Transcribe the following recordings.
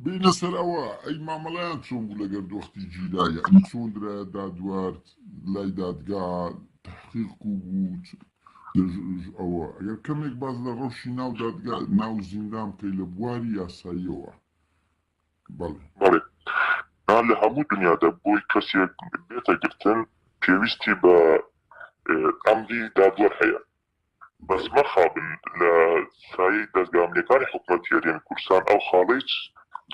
بين سرعوا أي معاملات شو نقول لك وقت يجي لا يعني شو درا دادوارت لا دادقا تحقيق كوبوت أو أجر كم يك بعض الروشي ناو دادقا ناو زندام كي لبواري يا سايوا بله بله نال همو دنيا دا بوي كسي بيتا قرتن بيوستي با عملي دادوار حيا بس ما خابن لا سايد دادقا أمريكاني حكومة يرين كورسان أو خاليج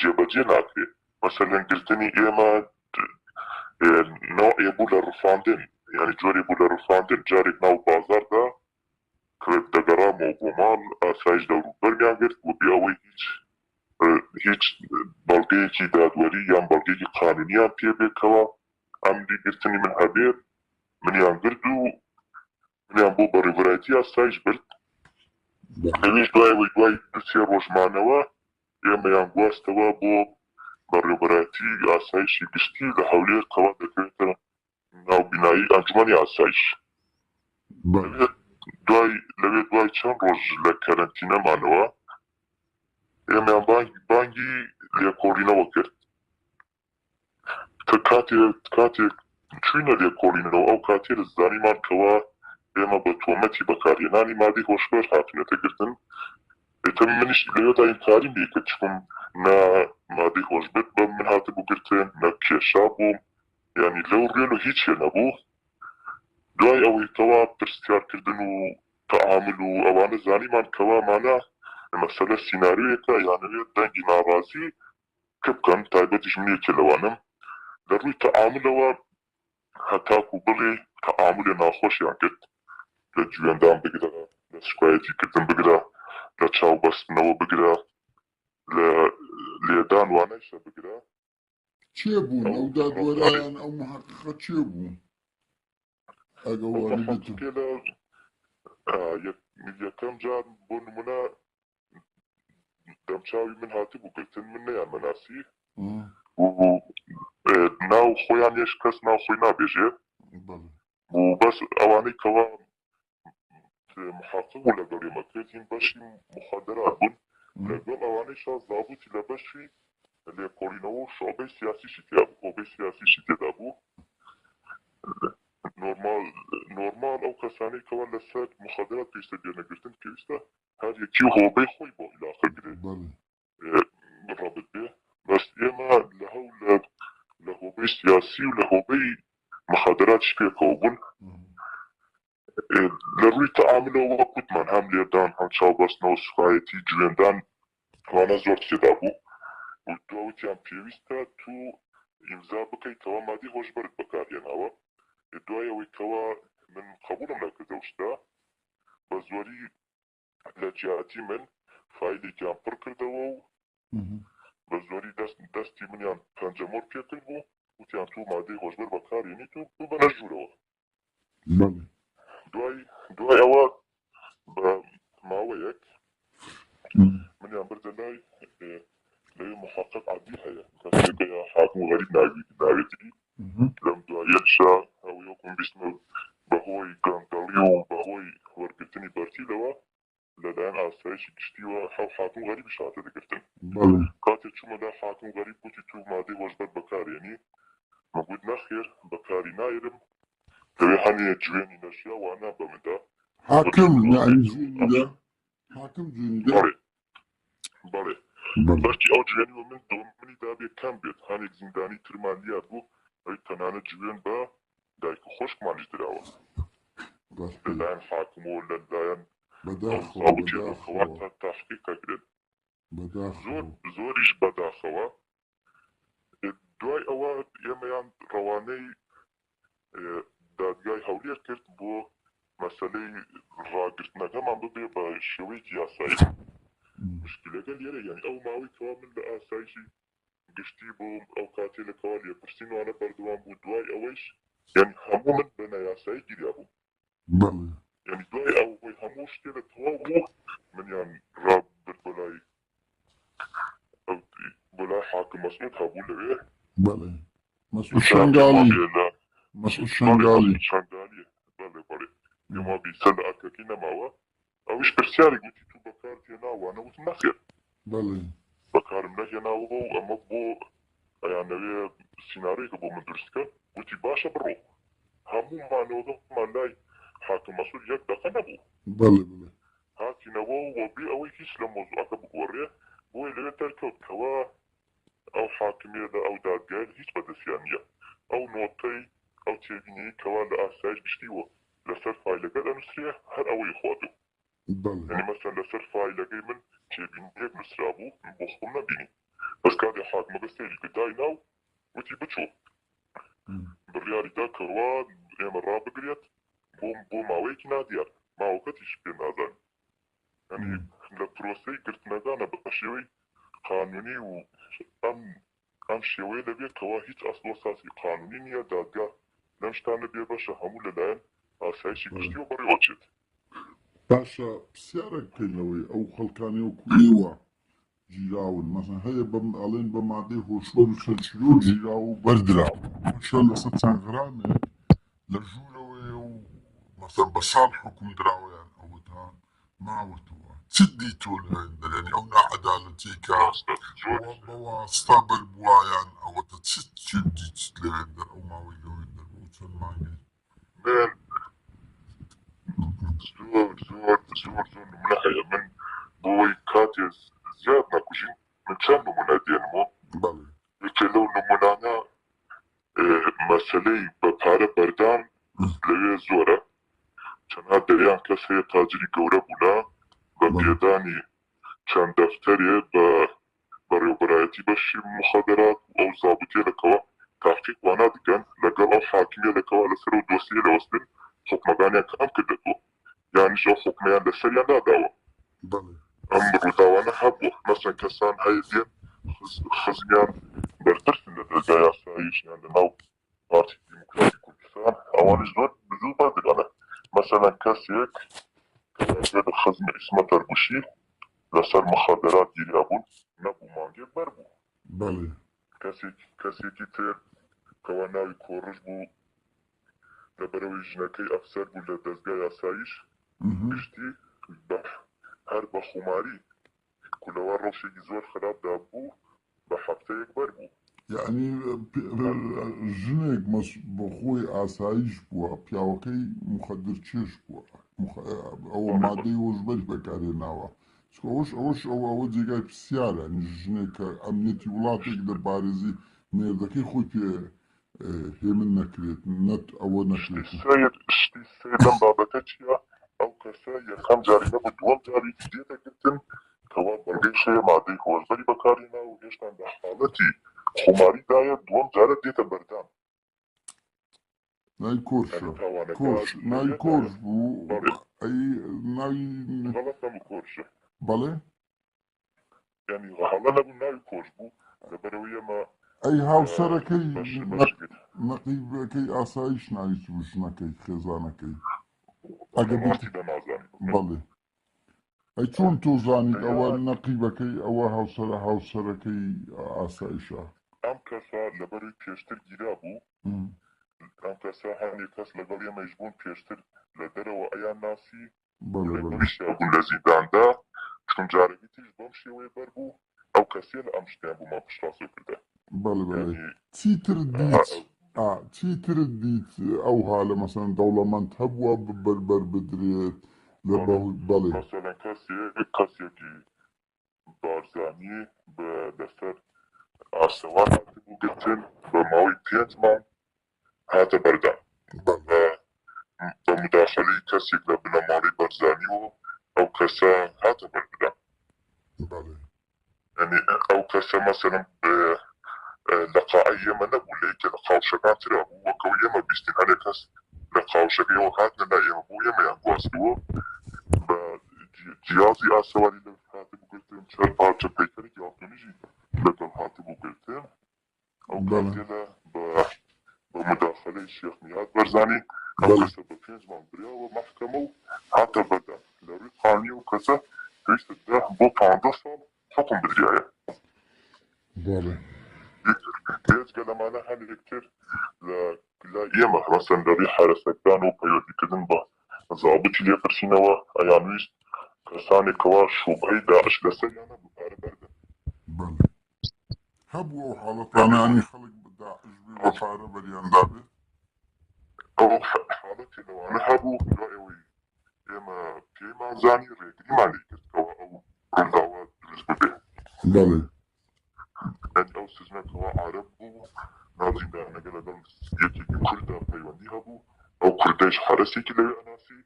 جبجي ناكري مثلا قلتني إيما نوع يبولا رفاندن يعني جوري يبولا رفاندن جاري ناو بازار دا كريب دقرا موبومان آسايش دورو برميان قرت وبي أوي هيج بلقيكي دادوري يان بلقيكي قانونيان بيبي كوا عمدي قرتني من هبير من يان قردو من يان بو بريفرايتي آسايش برد هنيش دواي دسي روشمانوا يما يان قواستوا بو بريفرايتي آسايشي قشتي لحوليه قوا دكريتا ناو بنائي أنجماني آسايش بله دواي چند روز لكارنتينا مانوا يما يان بانجي ليكورينا وكرت كاتي چوينة ليكورينا أو كاتي الزاني مان كوا يما بتومتي بكاريناني مادي هوشبر هاتنا تقرتن يتم منش ليو دا إنكاري بيك تشكم نا مادي هوشبر من هاتي بقرتن نا كيشابو يعني لو ريلو هيتش نبو دواي أوي كوا برستيار كردنو تعاملو أوانا زاني مان كوا مانا مثلا سيناريو يكا يعني دنجي نارازي كبكن تايبتي جميع كلوانم لروي تعاملوا هتاكو بغي تعامل ناخوش يعني كت لجوان دام بقدا لشكايتي كتن بقدا لتشاو بس نو بقدا ليدان وانيشا بقدا تشيبون أو دادوران أو محققة تشيبون أقوى نبتو كلا يكم جار بون منا دمشاوي من هاتي بقلتن منا يا مناسي و ناو خويان يشكس ناو خوينا بيجي بله وبس أواني كوا محقق ولا قولي مكرتين باشي مخدرات بون لقل أواني شا زابوتي لباشي اللي يقولينو شعبي سياسي شتيابو قوبي سياسي شتيابو نورمال أو كساني كوا لسات مخدرات بيستدينا قرتن كيستا هاد يكيو هو بي خوي بو إلى آخر قري بله مرابط بيه بس إما لهو بي سياسي ولهو بي مخدرات شتيكو بون لروي تعاملوا وقت من هم ليدان هم شاو بس نو شخايتي جويندان وانا زورت كدابو ودوتي هم بيويستا تو إمزا بكي كوا مادي هوش برد بكاريان هوا الدوايا ويكوا من قبولهم لكدوشتا بزوري لجياتي من فايلي كان بركردوو بزوري دستي من يان پنجمور بيكربو وتيان تو مادي هوش برد بكارياني تو بنجورو بله دواي أواد بماويك من يعمل دلاي لي محقق عدي هيا كان يا حاكم غريب ناويتي لم دواي ينشا أو يكون باسم بهوي كان داليو بهوي ورقتني بارتي لوا لدان آسايش كشتيوا حاكم غريب شاته دقرتن بله كاتي شو مدى حاكم غريب كنتي تو مادي وجبت بكار يعني موجود نخير بكاري نايرم كوي حاني جويني نشيا وانا بمدا حاكم يعني زيني ده حاكم زيني ده بله بله باشي أو جويني ومن دومني دابي كان بيت هاني زنداني ترمانيا بو أي تنانا جوين با دايكو خوشك مانيش دراوا بس لداين حاكمو لداين بداخل ضابطي بداخل الخوات تحقيقا كده بداخل زوريش بداخوا دواي أواد يميان رواني دادگای هەولێر کرد بۆ مەسەلەی ڕاگرتنەکەمان ببێ بە شێوەیەکی یاسایی مشكلة قال يرى يعني أو ماوي كوا من لآسايشي قشتي بو أو كاتي لكوال يبرسين وانا بردوان بو دواي أويش يعني همو من بنا يا سايجي يابو بله يعني دواي أو هوي هموش تيلا تواو من يعني راب بالبلاي أو بلاي حاكم مسؤول هابو لغيه بله مسؤول شنغالي مسؤول شنغالي شنغالي بله يما بيسل أكاكينا ماوا أوش برسياري قلتي تو بكارتي ناوا أنا وتنخير بله بكار منك ناوا أما بو يعني سيناريو بو مدرسك قلتي باشا برو همو ما نوضو ما لاي حاكم مسؤول يك دقنبو بله هاتي نوو وبي أوي كيس لموزو أكبو قوريه بوي لغا تركب كوا أو حاكمية أو دادقال هيس بدسيانية أو نوتي أو تيبيني كوا لآسايش بشتيوه لسر فايلة قد أنسريه هر أوي إخواتو بله يعني مثلا لسر فايلة قي من تيبيني هيك نسرابو بوخم نبيني بس كان حاكمة قستيلي قداي ناو وتي بتشو بالريالي دا كروان ايام الرابع قريت بو ماويك ناديار ماو كتش بين نازان يعني لبروسي قلت نادانا بقشيوي قانوني و ام شيوي لبي كوا هيت اصل اساسي قانوني نيا دادقا لمشتان بي باشا همو للاين اسايشي كشتيو بري واتشت باشا بسيارك كينوي او خلقاني وكويوا جيراون مثلا هي الين بمادي هو شلون سلسلو جيراو بردراو شلون لسات غرامي لجولوي مثلا بصالحكم دراو يعني او تان ما وتوا تدي تول يعني او نا عدالتي كا بوا استقبل بوايان او تدي تلويندر او ما ويلويندر وشن ما من زور منحية من بوي كاتيز زياد ناكوشين من شان منادين مو بله يكلو نمونانا مسألة بپاره بردان لوی زوره چنها دریان کسی تاجری گوره بونا بپیدانی چند دفتری برای برایتی بشی مخدرات او ضابطی لکوا تحقیق وانا دکن لگل او حاکمی لکوا لسر و دوسیه لوستن حکمگانی کام کدتو يعني شو حكميان لسريان لا دعوة بله أمر دعوانا حبو مثلا كسان هاي دين خزيان برترسن لدرجة سايش يعني ناو بارتي ديمقراطي كردستان أواني زود بزود بعد أنا مثلا كاسيك كاسيك خزم اسمه تربوشي لسر مخدرات يلعبون نبو مانجي بربو بله كاسيكي تير كواناوي كورج بو لبروي جنكي أفسر بو لدرجة سايش بشتي هر بخماري كل روشي زور خراب دابو بحفته يكبر بو يعني جنك مش بخوي آسايش بوا بياوكي مخدر تشيش بوا او مادي وجبر بكاري ناوا اوش او جيجاي بسيارة يعني جنك امنيتي ولاتك دبارزي نيردكي خوي بي هيمن نكريت نت او نكريت اشتي السيد بابتشيا او كسا يخم جاري نبو دوام جاري جديدة جدا كوان برقيشة مادي هو زبري بكارينا ويشتان بحالتي خماري داية دوام جارة ديتا بردان ناي كورش ناي كورش بو اي ناي غلط نبو كورشة بله يعني غحالة نبو ناي كورش بو لبروية ما اي هاو سركي باش نقيب كي آسايش ناي سوش نكي خزانكي ماتي بنازاني بله اي چون تو زانيت اول نقيبكي او هاو سركي آسايشا ام كسا لبروي بيشتر جيرابو ام كسا هاني كس لقل يما يجبون بيشتر لدره وأيا ناسي بله بيشتر أقول لزيدان دا چون جاربي تيجبون شيوي بربو أو كسير أمشتين بو ما بشراسو كده بله يعني تي ترديت او هاله مثلا دولة من تبوا ببربر بدريت بله مثلا كسي كي بارزاني بدستر آسوان هاتبو قتن بماوي بينت مان هاتا بردا بله بمداخلة كسي لبنا ماري برزاني أو كسا هاتا بردا بله يعني أو كسا مثلا لقاء ما نقول لك لقاء شكان ترى هو كوية ما بيستين على كاس لقاء شكي وهاتنا لا يهبو يما ينقواس هو بجيازي آسوالي لو هاتي بقلتهم سەر پارچە پەیکەرێکی ئاڵتونیژی لەگەڵ هاتبوو گرتن ئەو کاتێدا بە مداخلەی شێخ نیاز بەرزانی ئەو کەسە بە 5 مانگ برایەوە مەحکەمە و هاتە بەردەم لە ڕووی قانونی و کەسە پێویستە 10 بۆ 15 ساڵ حکم بدرایە بێجگە لەمانە هەندێکتر لە ئێمە مەسەن لە ڕووی حارەسەکدان و پەیوەندیکردن بە زابطی لێپرسینەوە ئەیان ویست کەسانێکەوە شوبهەی داعش لەسەریانە بپارە بەردەم هەبوو ئەو حاڵەتانانی خەڵک داعش بێ بە پارە بەریاندا بێت ئەو حاڵەتی لەوانە هەبوو دوایەوەی ئێمە پێیمان زانی ڕێگریمان لێ کردەوە ئەو ڕووداوە دروست ببێ ئەو سزنەکەوە عارەب بوو ناوزیندانەکە لەگەڵ یەکێکی کوردا پەیوەندی هەبوو ئەو کوردەیش حرەسێکی لەوێ ئەناسی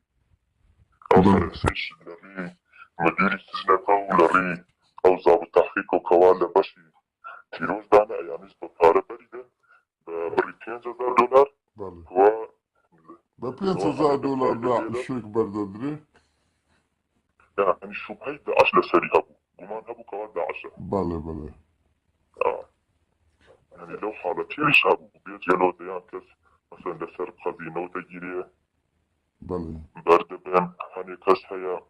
ئەو حرەسەش لە ڕێی مدیری سزنەکە و لە ڕێی ئەو زابط تەحقیقەکەوا لە بەشی تیرۆزدانە ئەیانویست بە پارە بەریدەن بە بڕی $5,000 بە $5,000 داعشێک بەردەدرێ یعنی شوبهەی داعش لەسەری هەبوو گومان هەبوو کەوا داعشە يعني لو حالتين شاب بيت يلو ديان كس مثلا لسر خزينة وتجيري برد بين هني كس هيا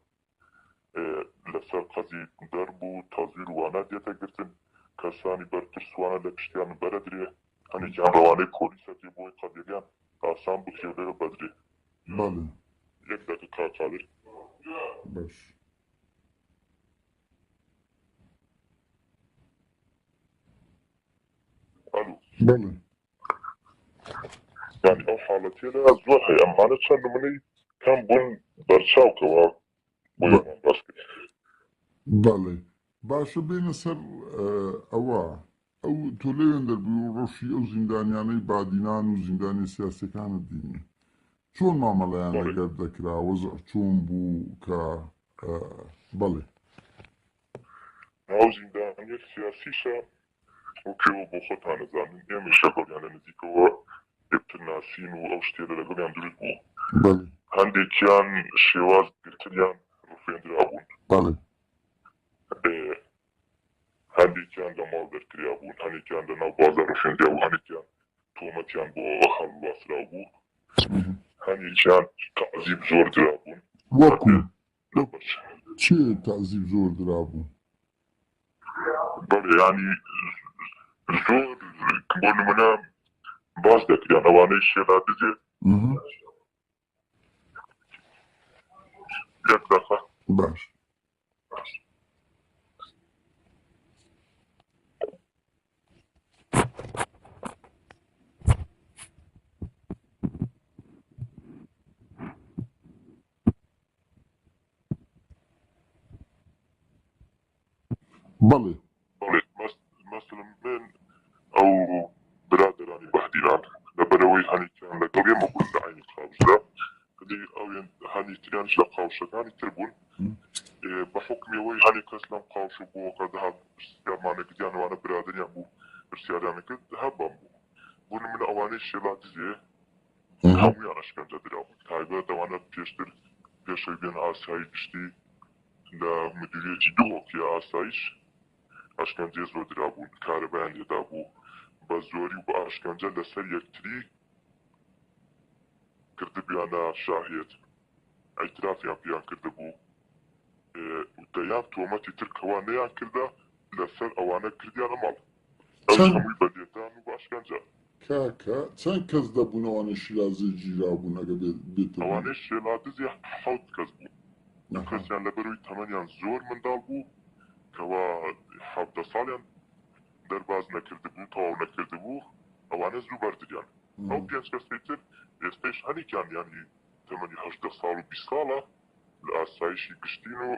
لسر خزي دربو تازير وانا ديتا قرتن كساني برترس وانا لبشتيان بردري هني جان رواني بوليسة بوي قديريان آسان بخيو ليو بدري يك دقيقة قادر باش يعني أو حالتي لا زور هي أمانة شان مني كان بون برشاو كوا بويمان باسكت باشە بێنە سەر ئەوە ئەو تۆ لەوێن دەربوو ڕۆژی ئەو زیندانیانەی بادینان و زیندانی سیاسەکانت دینی چۆن مامەڵەیان لەگەر دەکرا وەزع چۆن بوو کە بەڵێ ناو زیندانی سیاسیشە وكيو بوخوت على زعمين إيه شغل يعني نزيكوا يبتل ناسين وأو شتير لقول يعني دروس بو عندي كان شواز قلتليان رفين درابون عندي كان دمال درتريابون عندي كان دنا بازار رفين درابون عندي كان تومتيان بو خلواس رابو عندي كان تعذيب زور درابون وكو چه تعذيب زور درابون بله يعني زور بون منا باز دەکرێن ئەوانەی شێلا دزێ یەک دەقە باش بەڵێ مثلا من ئەو برادرانی بەهدیران لەبەرەوەی هەنیتیان لەگەڵ ئێمە بوون لە عینی قاوشدا کەدی ئەوێن هەنیتریانش لە قاوشەکانی تر بوون بە حکمیەوەی هەنی کەس لەم قاوش بووە کە دەهات پرسیارمانەکردیانەوانە برادریان بوو پرسیاریانە کرد هەبام بوو بوون من ئەوانەی شێلا دزێ هەموویان ئەشکەنجە دراون تایبەت ئەوانە پێشتر پێشەوەی بێن ئاسایی گشتی لە مدیریەتی دووەکی ئاسایش ئەشکەنجێ زۆر درابوون کارەبایان لێدا بوو بە زۆری و بە ئاشکەنجە لەسەر یەکتری کردبیانە شاهێت ئەیترافیان پێیان کرده بوو دەیان تۆمەتی ترکەوە نەیان کردە لەسەر ئەوانە کردیانە ماڵ ئەو هەمووی بەدێتان و بە ئاشکەنجە کاکە چەند کەس دەبوون ئەوانە شیرازی گیرابوون ئەگە بێت ئەوانەی شێلادزی 7 کەس بوو کەسیان لەبەرەوەی تەمەنیان زۆر منداڵ بوو کەوا 17 ساڵیان دەرباز نەکردبوو تەواو نەکردبوو ئەوانە زوو بەردریان ئەو 5 کەسی تر ئێستاش هەنێکیان یانی تەمەنی 18 ساڵ و 20 ساڵە لە ئاسایشی گشتین و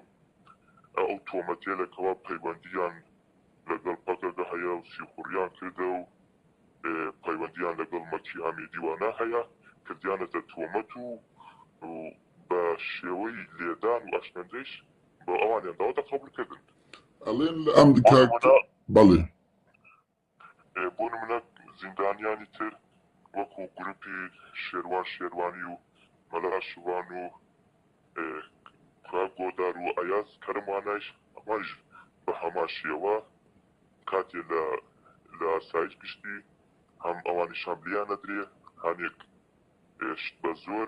ئەو تۆمەتێلەکەوە پەیوەندیان لەگەڵ پەکەگە هەیە و سیخوڕیان کردە و پەیوەندیان لەگەڵ مەکی ئامیدیوانە هەیە کردیانەتە تۆمەت و بە شێوەی لێدان و ئەشکەنجەیش بۆ ئەوانیان داوەتە قبولکردن ئەڵێن لە ئەمریکا بەڵێ بۆ نمونە زیندانیانی تر وەکو گروپی شێروان شێروانی و مەلا شوان و گۆدار و ئەیاز کەرموانایش ئەمانش بە هەما شێوە کاتێ لە ئاسایش گشتی هەم ئەوانیشان لیان نەدرێ هەنێک شت بە زۆر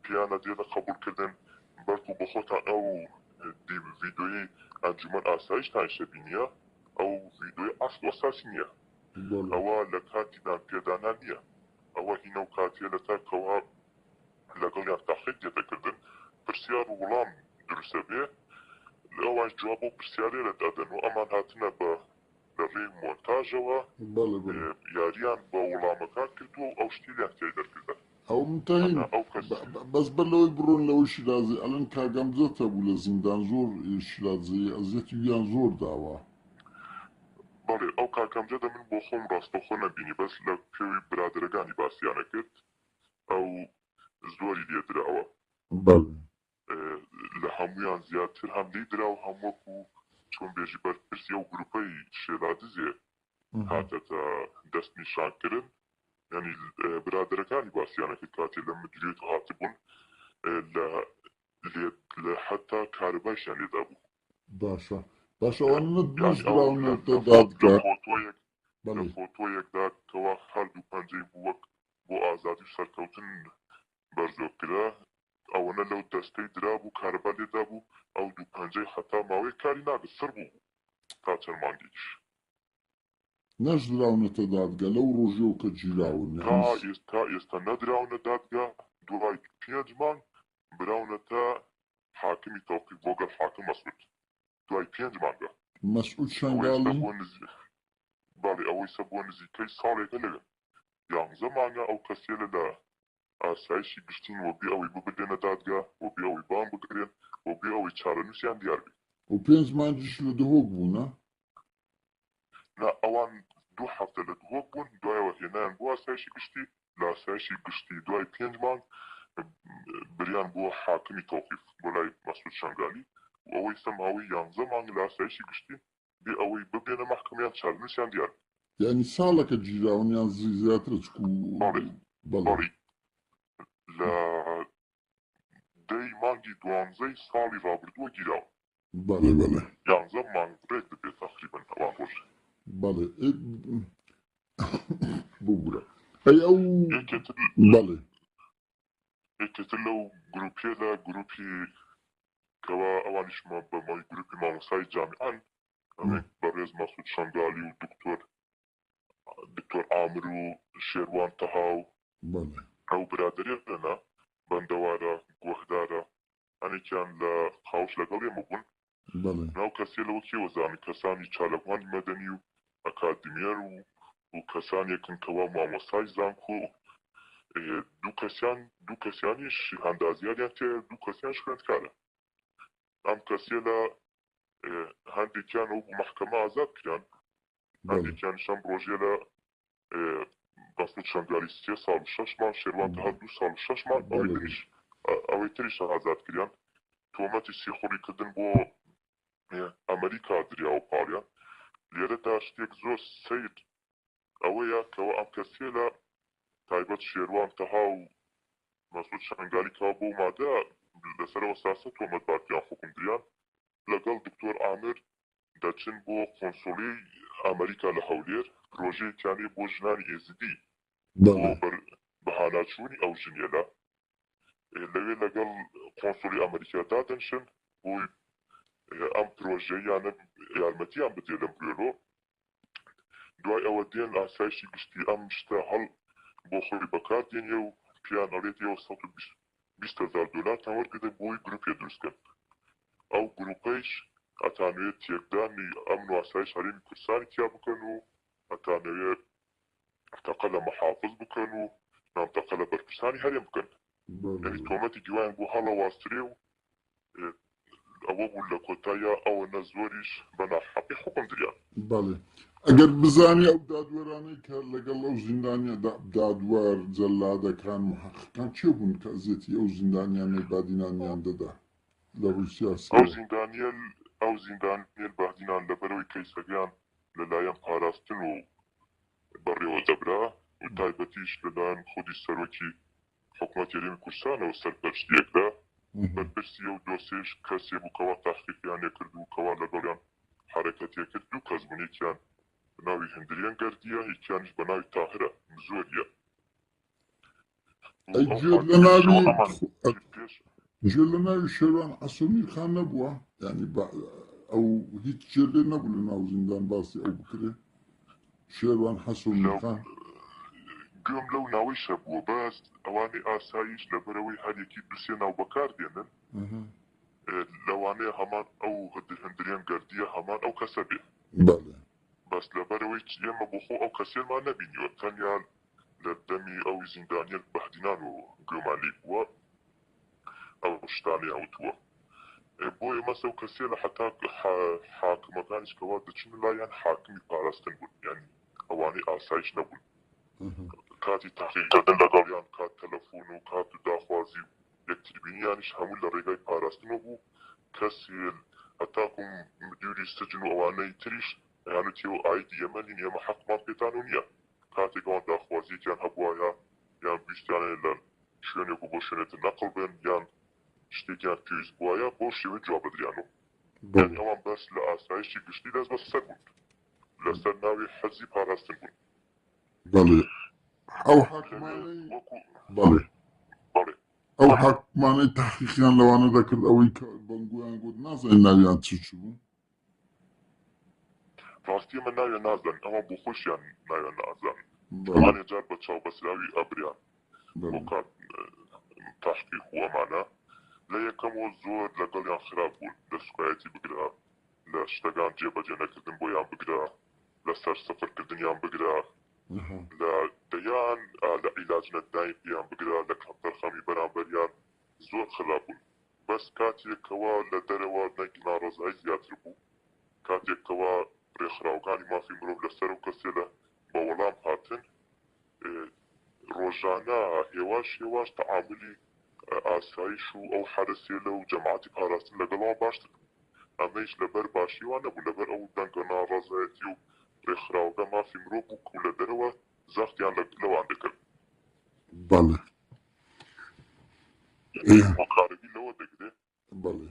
پیان نەدرێ لە قبولکردن بەڵکو بە خۆتان ئەو ڤیدۆیی ئەنجومەن ئاسایشتان شەبینیە ئەو ڤیدۆی ئەسڵ ئەساسی نییە ئەوە لە کاتیدان پێدانان نییە ئەوە هینە و کاتێ لە تاکەوە لەگەڵیان تاقیق دێتەکردن پرسیار و وەڵام دروستە بێ ئەوانش جواب بۆ پرسیارێ لە دادەن و ئەمان هاتنە بە لە ڕێی مۆنتاژەوە یاریان بە وەڵامەکان کردووە و ئەو شتی لیان تێی دەرکردن ئەو متهین بەس بەلەوەی بڕۆن لەوەی شیرازی ئەلەن کاگەمزەتە بوو لە زیندان زۆر شیرازی ئەزیەتی ویان زۆر داوە بەڵێ ئەو کاکەمجەدە من بۆ خۆم ڕاستەخۆ نەبینی بەس لە پێوی برادرەکانی باسییانە کرد ئەو زۆری لێدراوە لە هەمویان زیاتر هەم لێدرا و هەم وەکو چۆن بێژی بەرپرسی ئەو گروپەی شێلادزێ هاتەتە دەست نیشانکردن ینی برادرەکانی باسییانە کرد کاتێ لە مدیریت و هاتبوون لە حتا کارەبایشیان لێدا بوو باشە باشەوانە دۆستراونەتە دادگا لە فۆتۆیەکدا کەوا هەردوو پەنجەی بوو وەک بۆ ئازادی سەرکەوتن بەرزۆکرا ئەوەنە لەو دەستەی درا بوو کارەبا لێدا بوو ئەو دوو پەنجەی حتا ماوەی کاری ناگە سەر بوو تا چەند مانگێک نەژراونەتە دادگا لەو ڕۆژەوە کە گیراون تا ئێستا نەدراونە دادگا دوای 5 مانگ براونەتە حاکمی تەوقیف بۆ گەر حاکم مەسعود دوای 5 مانگە مەسعود شەنگاڵی باڵێ ئەوەی سە بۆ نزیکەی ساڵێکە لەگە 11 مانگە ئەو کەسێ لە ئاسایشی گشتین وە بێ ئەوەی ببدێنە دادگا وە بێ ئەوەی بان بگرێن وە بێ ئەوەی چارەنووسیان دیار بێت و 5 مانگیش لە دهۆک بوونە نا ئەوان 2 هەفتە لە دهۆک بوون دوایەوە هێنایان بۆ ئاسایشی گشتی لە ئاسایشی گشتی دوای 5 مانگ بریان بۆ حاکمی تەوقیف بۆ لای مەسعود شەنگالی و ئەوەی سە ماوەی 11 مانگ لە ئاسایشی گشتی بێ ئەوەی ببێنە مەحکەمەیان چارەنووسیان دیار یعنی ساڵەکە گیراونیان زیاترە چکو بەڵێ لە دەی مانگی 12 ساڵی ڕابردووە گیراوە بەڵێ 11 مانگ ڕێک دەبێت تقریبا ئەوان ڕۆژ بەڵێ بگورە ئەی ئەو بەڵێ یەکێتر لەو گروپێ لە گروپی کەوا ئەوانیشمە بەمای گروپی مامۆسای جامیعان بەڕێز مەسعود شەنگالی و دکتۆر ئامر و شێروان تەهاو ئەو برادەرێ لەنا بەندەوارە گۆهدارە هەنێکیان لە قاوش لەگەڵ ئێمە بوون ناو کەسێ لەوە کێوەزانی کەسانی چالەکوانی مەدەنی و ئەکادمیەر و کەسانێکن کەوا مامۆسای زانکۆ دوو کەسیانیش هەندازیاریان تێ دوو کەسیان خوێندکارە ئەم کەسێ لە هەندێکیان ئەو مەحکەمە ئازاد کران هەندێکیانشان ڕۆژێ لە مەسعود شەنگالی 3 ساڵ و 6 مانگ شێروان تەها 2 ساڵ و 6 مانگ ئەوەی تریش ئازاد کریان تۆمەتی سیخوڕیکردن بۆ ئەمریکا دریاوە پاڵیان لێرەدا شتێک زۆر سەیر ئەوەیە کەەوە ئەم کەسێ لە تایبەت شێروان تەها و مەسعود شەنگالی کەوا بۆ مادە لەسەرەوە ساسە تۆمەتبارکیان حکومدریان لەگەڵ دکتۆر ئامر دەچن بۆ قۆنسوڵی ئەمریکا لە هەولێر پرۆژەیەکیانەیە بۆ ژنانی ئێزیدی بۆ بەهاناچوونی ئەو ژنیەلە لەوێ لەگەڵ قۆنسوڵی ئەمریکا دادەنشن بۆی ئەم پرۆژەیانە یارمەتیان بدێ لەم بوێرۆ دوای ئەوە دێن ئاسایشی گشتی ئەم شتە هەڵ بۆ خۆی بەکار دێنێ و پیان ئەڵێتەوە 120,000 دلار تاوەرکردن بۆی گروپێ دروستکەن ئەو گروپەیش ئەتانوێت تێکدانی ئەمن و ئاسایش هەرێمی کوردستانی تیا بکەن و ئەتانەوێت تەقە لە مەحافظ بکەن و نامتەقە لە بەرپرسانی هەرێم بکەن یعنی تۆمەتی دوایان بۆ هەڵە واسترێ و ئەوە بوو لە کۆتایە ئەوەنە زۆریش بە ناحەقی حکم دریان بەڵێ ئەگەر بزانێ ئەو دادوەرانەی کە لەگەڵ ئەو زیندانیا دادوەر جەلادەکان محەققەکان چێ بوون کە ئەزیەتی ئەو زیندانیانەی بادینانیان دەدا لە ڕووی سیاسی ئەو زیندانیل بادینان لەبەرەوەی کەیسەکان لەلایەن پاراستن و بەڕێوە دەبرا و تایبەتیش لەلایەن خودی سەرۆکی حکوومەت هەرێمی کوردستانەوە سەرپەرشتیەکدا بەرپرسی ئەو دۆسێش کەسێ بوو کەوا تاقیقیان لێ کرد و کەوا لەگەڵیان حركتي كرد دوو کەس بوون یەکیان بەناوی هەندریان گەردیە یەکیانش بەناوی تاهرە زۆریە ئەگوێ لە ناوی گوێ لە ناوی شێروان حەسومیر خان نەبووە یعنی ئەو هیچ جێ لێ نەبوو لە ناو زیندان باسی ئەو بکرێ شێروان حەسومیر خان گوێم لەو ناوەیشە بووە بەس ئەوانەی ئاسایش لەبەرەوەی هەرێکی دوسێ ناو بەکار دێنن لەوانەیە هەمان ئەو هەندریان گەردیە هەمان ئەو کەسە بێ بەس لەبەرەوەی ئێمە بۆ خۆ ئەو کەسێمان نەبینیوە تەنیان لە دەمی ئەو زیندانیە بەحدینان و گوێمانی بووە ئەو شتانی ئەوتووە بۆ ئێمە ئەو کەسێ لە حتا حاکمەکانیش کەوا دەچن لایەن حاکمی پاراستن بوون یعنی ئەوانەی ئاسایش نەبوون کاتی تاقیقکردن لەگەڵیان کات تەلەفۆن و کات و داخوازی و یەکتربینیانیش هەموو لە ڕێگای پاراستنەوە بوو کەسی هەتاکم مدیوری سجن و ئەوانەی تریش یانوتیەوە ئایدی ئێمەنین ئێمە حەقمان پێتان و نییە کاتێک ئەوان داخوازیەکیان هەبووایە یان بیستیانێ لە شوێنێک و بۆ شوێنێتە نەقڵ بێن یان شتێکیان پێویست بووایە بۆ شێوەی جواب بدرێنەوە یعنی ئەوان بەس لە ئاسایشی گشتی دەست بەسەر بوون لەسەر ناوی حەزی پاراستن بوون بەڵێ ئەو حاکمانەی بەڵێ ئەو حاکمانەی تحقیقیان لەوانە دەکرد ئەوەی بەنگویان گوت نازانین ناویان چ بوو ڕاستی ئەمە ناویان نازانن ئەوە بۆ خۆشیان ناویان نازانن ئەوانێ جار بە چاوبەسراوی ئەبریان بۆ کات تحقیق و ئەمانە لە یەکەمەوە زۆر لەگەڵیان خراپ بوون لە سوکایەتی بگرا لە شتەکان جێبەجێ نەکردن بۆیان بگرا لەسەر سەفەرکردنیان بگرا لە دەیان لە عیلاج نەددانی پێیان بگرا لە کەمتەرخەمی بەرامبەریان زۆر خراپ بوون بەس کاتێکەوە لە دەرەوە نەنگی ناڕەزایی زیاتر بوو کاتێکەوە ڕێکخراوەکانی مافی مرۆڤ لەسەر و کەسێ لە بە وەڵام هاتن ڕۆژانە هێواش تەعاملی ئاسایش و ئەو حرەسێ لە و جەماعەتی پاراستن لەگەڵەوە باشتر ئەمەش لەبەر باشیوان نەبوو لەبەر ئەو دەنگە ناڕەزایەتی و ڕێکخراوەکە مافی مرۆڤ بوو و لە دەرەوە زەختیان لەوان دەکرد بەڵێ وەکارەبی لەوە دەگرێت بەڵێ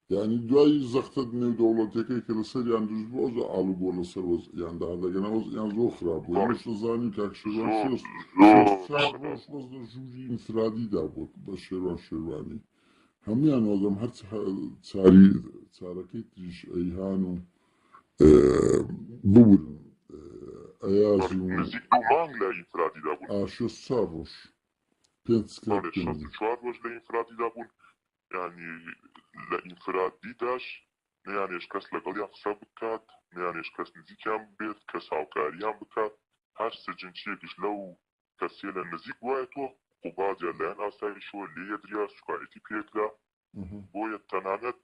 یعنی دوای زەختت نێو دەوڵەتەکەی کە لەسەریان دروست بوو ئەوزە ئاڵو بووە لەسەر وەزیاندا دەگەنە وەزیان زۆر خراپ بوو ئێمەش دەزانین کاک شێروان ڕۆژ لە ژووری ئینفرادیدا بوو بە شێروان شێروانی هەمویان وەزەم هەر چارەکەی تریش ئەیهان و ببورن ئەیازی و مانگ لە ئینفرادیدا بوون ئاشە سا ڕۆژ پێنج چوار ڕۆژ لە ئینفرادیدا بوون یعنی لە ئینفرادیداش نەیانێش کەس لەگەڵیان قسە بکات نەیانێش کەس نزیکیان بێت کەس هاوکاریان بکات هەر سجنچیەکیش لەو کەسێ لە نزیک وایەتەوە قوبادیان لایەن ئاسایشەوە لێ یەدریا سوکایەتی پێکرا بۆیە تەنانەت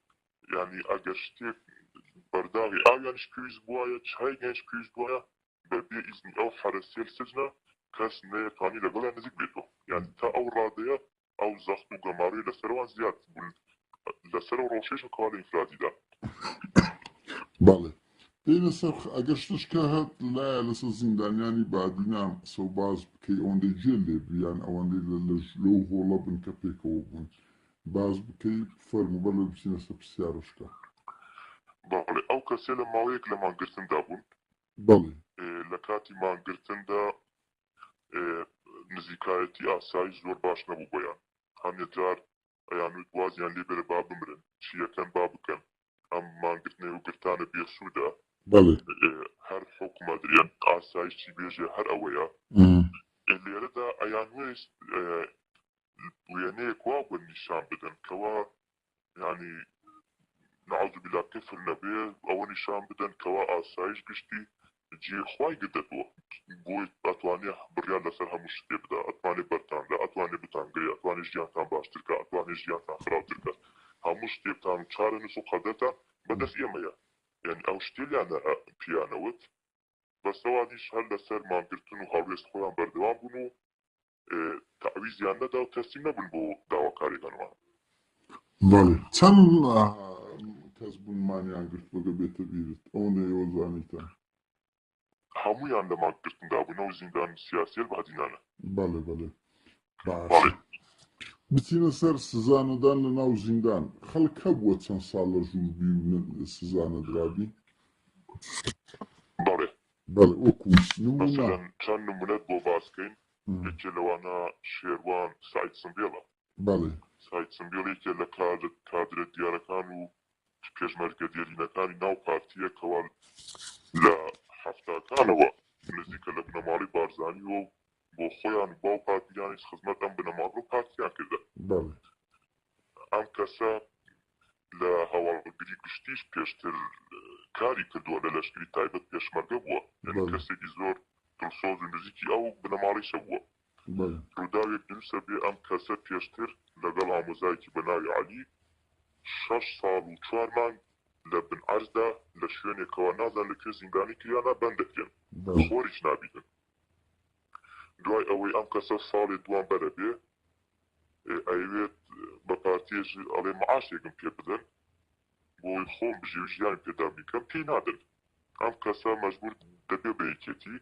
یعنی ئەگەر شتێک بەرداغی ئاویانش پێویست بووایە چایگەنج پێویست بووایە بەبێ ئیزنی ئەو حرەسێل سجنە کەس نەیەتوانی لەگەڵیان نزیک بێتەوە یعنی تا ئەو ڕادەیە ئەو زەخت و گەماڕی لەسەرەوان زیاد بوون لەسەر و ڕۆژێشە کەوا لە ئینفرادیدا بەڵێ بینە سەر ئەگەر شتشکە هەت لایە لەسەر زیندانیانی بادینام سەو باز بکەی ئەوەندەی جێ لێ بیان ئەوەندەی لەو هۆڵە بن کە پێکەوە بوون باز بکەی فەرمو بەڵێ بچینە سەر پرسیارشکە بەڵێ ئەو کەسێ لە ماوەیەک لە مانگرتندا بوون بەڵێ لە کاتی مانگرتندا نزیکایەتی ئاسایی زۆر باش نەبوو بۆیان هەمیە جار ئەیانوت وازیان لێبێرە با بمرن چیەکەن با بکەن ئەم مانگرتنێ و گرتانە بێسوودا بەڵێ هەر حکومە درێن ئاسایشی بێژێ هەر ئەوەیە لێرەدا ئەیانوێست وێنەیەک وا بن نیشان بدەن کەوا ینی نەعوذ بالله کفر نەبێ ئەوە نیشان بدەن کەوا ئاسایش گشتی جێخوای گردەتەوە بۆی ئەتوانێ بڕیان لەسەر هەموو شتێ بدا ئەتوانێ بەرتاندا ئەتوانێ بتانگەی ئەتوانێ ژیانتان باشترکە ئەتوانێ ژیانتان خراپترکە هەموو شتێکتان چارە نووس و قەدەتە بەدەست ئێمەیە یعنی ئەو شتێلیانە پیانەوت بەسەوادیش هەر لەسەر مانگرتن و هەڵوێست خۆیان بەردەوام بوون و تعویزیان نەدا و تەسلیم نەبوون بۆ داواکاریەکانوان بەڵێ چەند کەس بوونمانیان گرت بۆگە بێتە بیرت ئەوەندەی ئەوە زانیتە هەموویان لە مانگرتندا بوونەوە زیندان سیاسی بەهادینانە بەڵێ بەڵێ باش بچینە سەر سزانەدان لە ناو زیندان خەڵک هەبووە چەند ساڵ لە ژوور بی و سزانە درابی بەڵێ بەڵێ وەکو نمونە مەسەلەن چەند نمونەت بۆ باسکەین یەکێ لەوانە شێروان سعید سمبێڵە بەڵێ سعید سمبێڵ یەکێ لە کادرە دیارەکان و پێشمەرگە دیێرینەکانی ناو پارتیە کەوا لە هەفتاکانەوە نزیکە لە بنەماڵی بارزانیەوە و بۆ خۆیان و باو پارتیانیش خزمەت ئەم بنەماڵ و پارتیان کردە بەڵێ ئەم کەسە لە هەواڵگری گشتیش پێشتر کاری کردووە لە لەشکری تایبەت پێشمەرگە بووە یعنی کەسێکی زۆر دڵسۆز و نزیکی ئەو بنەماڵیشە بووە بەڵێ ڕووداوێک دروستە بێ ئەم کەسە پێشتر لەگەڵ ئامۆزایەکی بەناوی عەلی 6 ساڵ و 4 مانگ لە بن عەرزدا لە شوێنێکەوە نازان لەکوێ زیندانی کریانە بەندەکرێن خۆریش نابینن دوای ئەوەی ئەم کەسە ساڵی دوان بەرە بێ ئەوێت بە پارتیەش ئەڵێ مەعاشێکم پێ بدەن بۆی خۆم بژێ ژیان پێدا بیکەم پێی نادن ئەم کەسە مەجبور دەبێ بە یەکێتی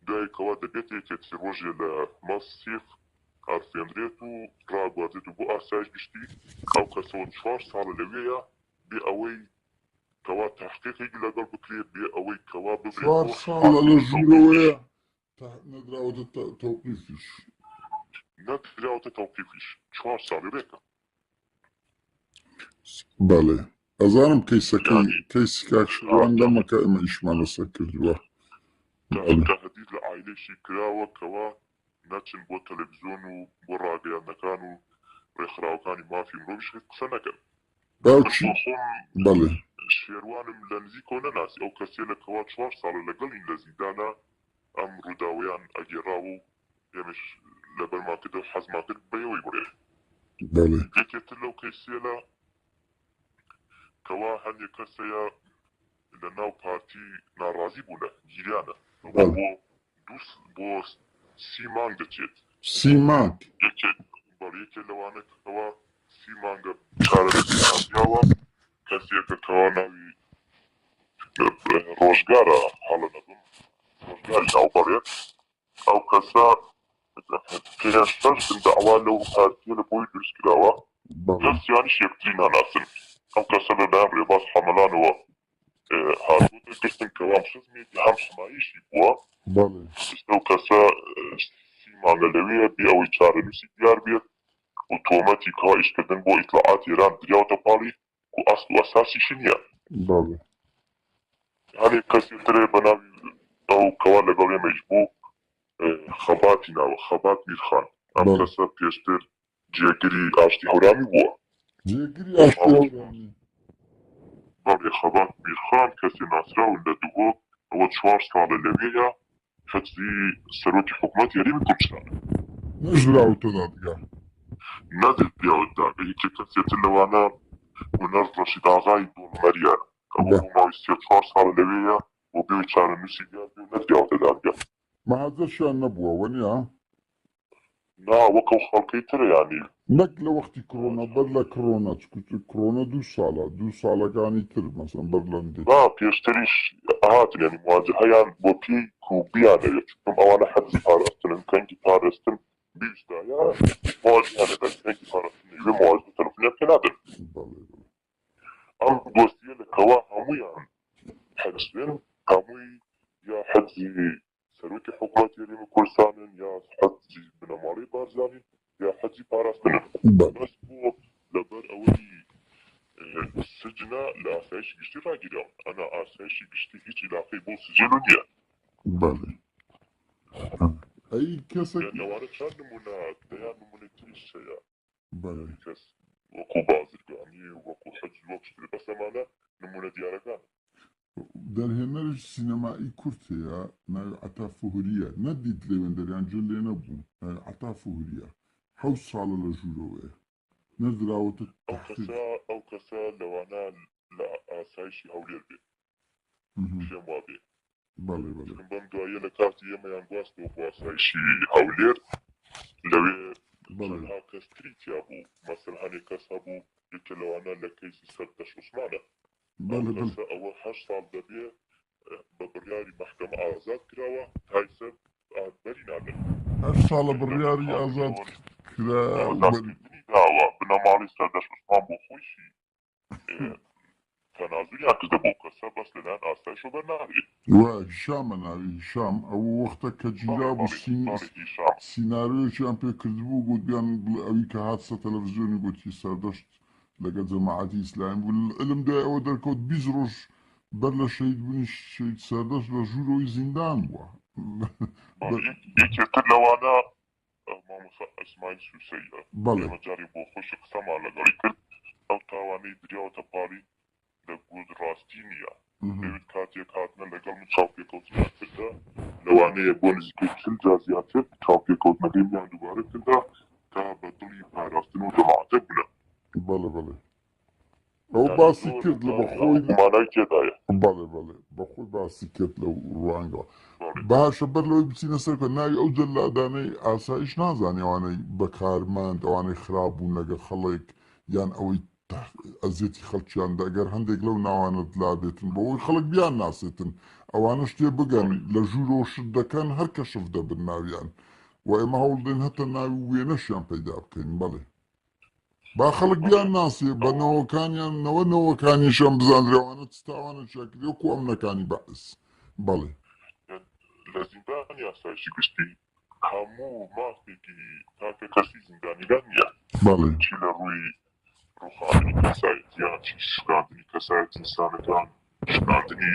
دوایکەوە دەبێت یەکێتی ڕۆژێ لە مەسیف هەڵفێنرێت و ڕاگوازێت و بۆ ئاسایش گشتی ئەو کەسەوە 4 ساڵە لەوێیە بێ ئەوەی کەوا تحقیقێکی لەگەڵ بکرێت بێ ئەوەی کەوا ببرێت 4 ساڵە لە ژوورەوەیە نەدراوەتە تەوقیفیش نەکراوەتە تەوقیفیش 4 ساڵی ڕێکە بەڵێ ئەزانم کەیسی کاکشوان لەمەکە ئەمە ئیشمان لەسەر کردووە تەهدید لە عایلەیشی کراوە کەوا نەچن بۆ تەلەڤیزۆن و بۆ ڕاگەیاندەکان و ڕێکخراوەکانی مافی مرۆڤیش قسە نەکەن باوکی بەڵێ شێروانم لە نزیکۆ نەناسی ئەو کەسێ لە کەوا 4 ساڵە لەگەڵین لە زیندانە ئەم ڕووداوەیان ئەگێڕاوە و ئێمەش لە بەرما کردە و حەزما کرد بەیەوەی بڕێ بەڵێ یەکێتر لەو کەسێلە کەوا هەندێک کەسەیە لە ناو پارتی ناڕازی بوونە گیریانە بۆ 30 مانگ دەچێت 30 مانگ یەکێ لەوانە کەوا 30 مانگە چارەیاوە کەسێکە کەوا ناوی ڕۆژگارە هەڵە نەبم ڕۆژگاری ناوبەڕێت ئەو کەسە پێشتر داوا لەو پارتیە لە بۆی دروست کراوە کەسیانیش یەکتری ناناسن ئەو کەسە لەلایەن ڕێباز حەمەلانەوە هاتووە گرتن کەوام خزمێتی هەم حمایشی بووە ئەو کەسە 30 مانگە لەوەیە بێ ئەوەی چارەنووسی دیار بێت و تۆمەتی کەوا ئیشکردن بۆ ئیطلاعات ئێران دراوەتە پاڵی و ئەسڵ و ئەساسیشی نییە هەرێک کەسێترێ بەناوی ئەو کەوا لەگەڵ ئێمەش بوو خەباتی ناوە خەبات میرخان ئەم کەسە پێشتر جێگیری ئاشتی هەورامی بووە جێگیری ئاشتی هەورامی بەڵێ خەبات میرخان کەسێ ناسراون لە دووە ئەوە 4 ساڵە لەوێیە حەجزی سەرۆکی حکوومەت یاریمی کوردستانە نەژراوتە دادگا نەدراوەتە دادگا یەکێ کەسێتر لەوانە هونەر ڕەشید ئاغای دۆڵمەریە ئەوە ماوەی 4 ساڵە لەوێیە بۆ بێ چارەنووسی دیار بێ و نەدراوەتە دادگا مەحەجەرشیان نەبووە وەنیا نا وەکەو خەڵکەی ترە یانی نەک لە وەختی کڕۆنا بەر لە کڕۆنا کڕۆنا 2 ساڵە 2 ساڵەکانی تر مەسەن بەر لەندێ پێشتریش هاتن ینی مواجهەیان بۆ پێی کوبیانەوێت چون ئەوانە حەجزی پاراستنن کەنگی پاراستن بیشتایە مواجهەیانەکەن کەنگی پاراستن وێ مواجهە تەلەفۆنیان پێ نادەن ئەم دۆستیە لەکەوا هەموویان حەجزن هەمووی یا حەجزی سەرۆکی حکوومەت یاریمی کوردستانن یا حەجزی بنەماڵی بارزانین یا حەجزی پاراستنن بەس بۆ لەبەر ئەوەی سجنە لە ئاسایشی گشتی ڕاگیراوە ئەنا ئاسایشی گشتی هیچ علاقەی بۆ سجێن نییە بەڵێ ئەی کەسێک لەوانە چەند نمونە دەیان نمونەی تریش هەیە بەڵێ کەس وەکو بازرگانی وەکو حەجز وەک شتێ بەس ئەمانە نمونە دیارەکان دەرهێنەرش سینەمایی کورت هەیە ناوی عەتا فوهریە نەدیت لێوێندەریان جێ لێ نەبوو ناوی عەتا فوهریە 7 ساڵە لە ژوورەوەیە نەدراوەتە ئەو کەسە لەوانە لە ئاسایشی هەولێر بێت پێم وا بێ بەڵێ بەڵێ بەم دوایە لە کاتی ئێمەیان گواستەوە بۆ ئاسایشی هەولێر لەوێ ها کەس تریتیا بوو مەسەل هەنێک کەس هەبوو یەکێ لەوانە لە کەیسی سەردەش عوسمانە کەسە ئەوە 8 ساڵ دەبێ بە بڕیاری مەحکەمە ئازاد کراوە تایسەر بەری نادەن 8 ساڵە بڕیاری ئازاد داوە بنەماڵی سەردەش عوسمان بۆ خۆشی تەنازولیان کردە بۆ کەسە بەس لەلایەن ئاسایشەوە بەرناهێت. وە هیشامە ناوی هیشام ئەو وەختە کە گیرا بوو سیناریۆیان پێ کردبوو گوت بیان ئەوی کە هاتسە تەلەڤیزیۆنی گوتی سەردەشت لەگە جەماعەتی ئیسلامی بوو علم دوای ئەوە دەرکەوت 20 ڕۆژ بەر لە شەهید بوونی شەهید سەردەشت لە ژوورەوەی زیندان بووە. یەکێتر لەوانە مامۆستا ئەسماعیل سوسەیە بەڵێ جارێ بۆ خۆشی قسەمان لەگەڵی کرد ئەو تاوانەی دریاوەتە پاڵی دەگوت ڕاستی نییە دەوێت کاتێک هاتنە لەگەڵ من چاوپێکەوتنیان کردە لەوانەیە بۆ نزیکەی 40 جار زیاتر چاوپێکەوتنەکەی میان دووبارە کردە تا بە دڵی پاراستن و جەماعەتە بوونە. بەڵێ بەڵێ ئەو باسی کرد لە بەخۆی مانای تێدایە. بەڵێ بەڵێ بەخۆی باسی کرد لەو ڕوانگەوە باشە بەر لەوەی بچینە سەرکە ناوی ئەو جەلادانەی ئاسایش نازانێ ئەوانەی بەکارمەند ئەوانەی خراپ بوون لەگە خەڵێک یان ئەوەی ئەزیەتی خەڵکیاندا ئەگەر هەندێک لەو ناوانت لابێتن بۆەوەی خەڵک بیان ناسێتن ئەوانە شتێ بگەن لە ژوورۆ شت دەکەن هەر کەشف دەبن ناویان و ئێمە هەوڵدێن هەتە ناوی وێنەشیان پەیدا بکەین. بەڵێ با خەڵک بیان ناسێ بە نەوەکانیان نەوەکانیشان بزانرێوانە چتاوانە چاکری وەکو ئەمنەکانی بەعس. بەڵێ لە زیندانی ئاسایشی گشتی هەموو مافێکی تاکە کەسی زیندانیگان نییە. بەڵێ چی لە ڕووی ڕووخاندنی کەسایەتیان چی شکاندنی کەسایەتی ئینسانەکان شکاندنی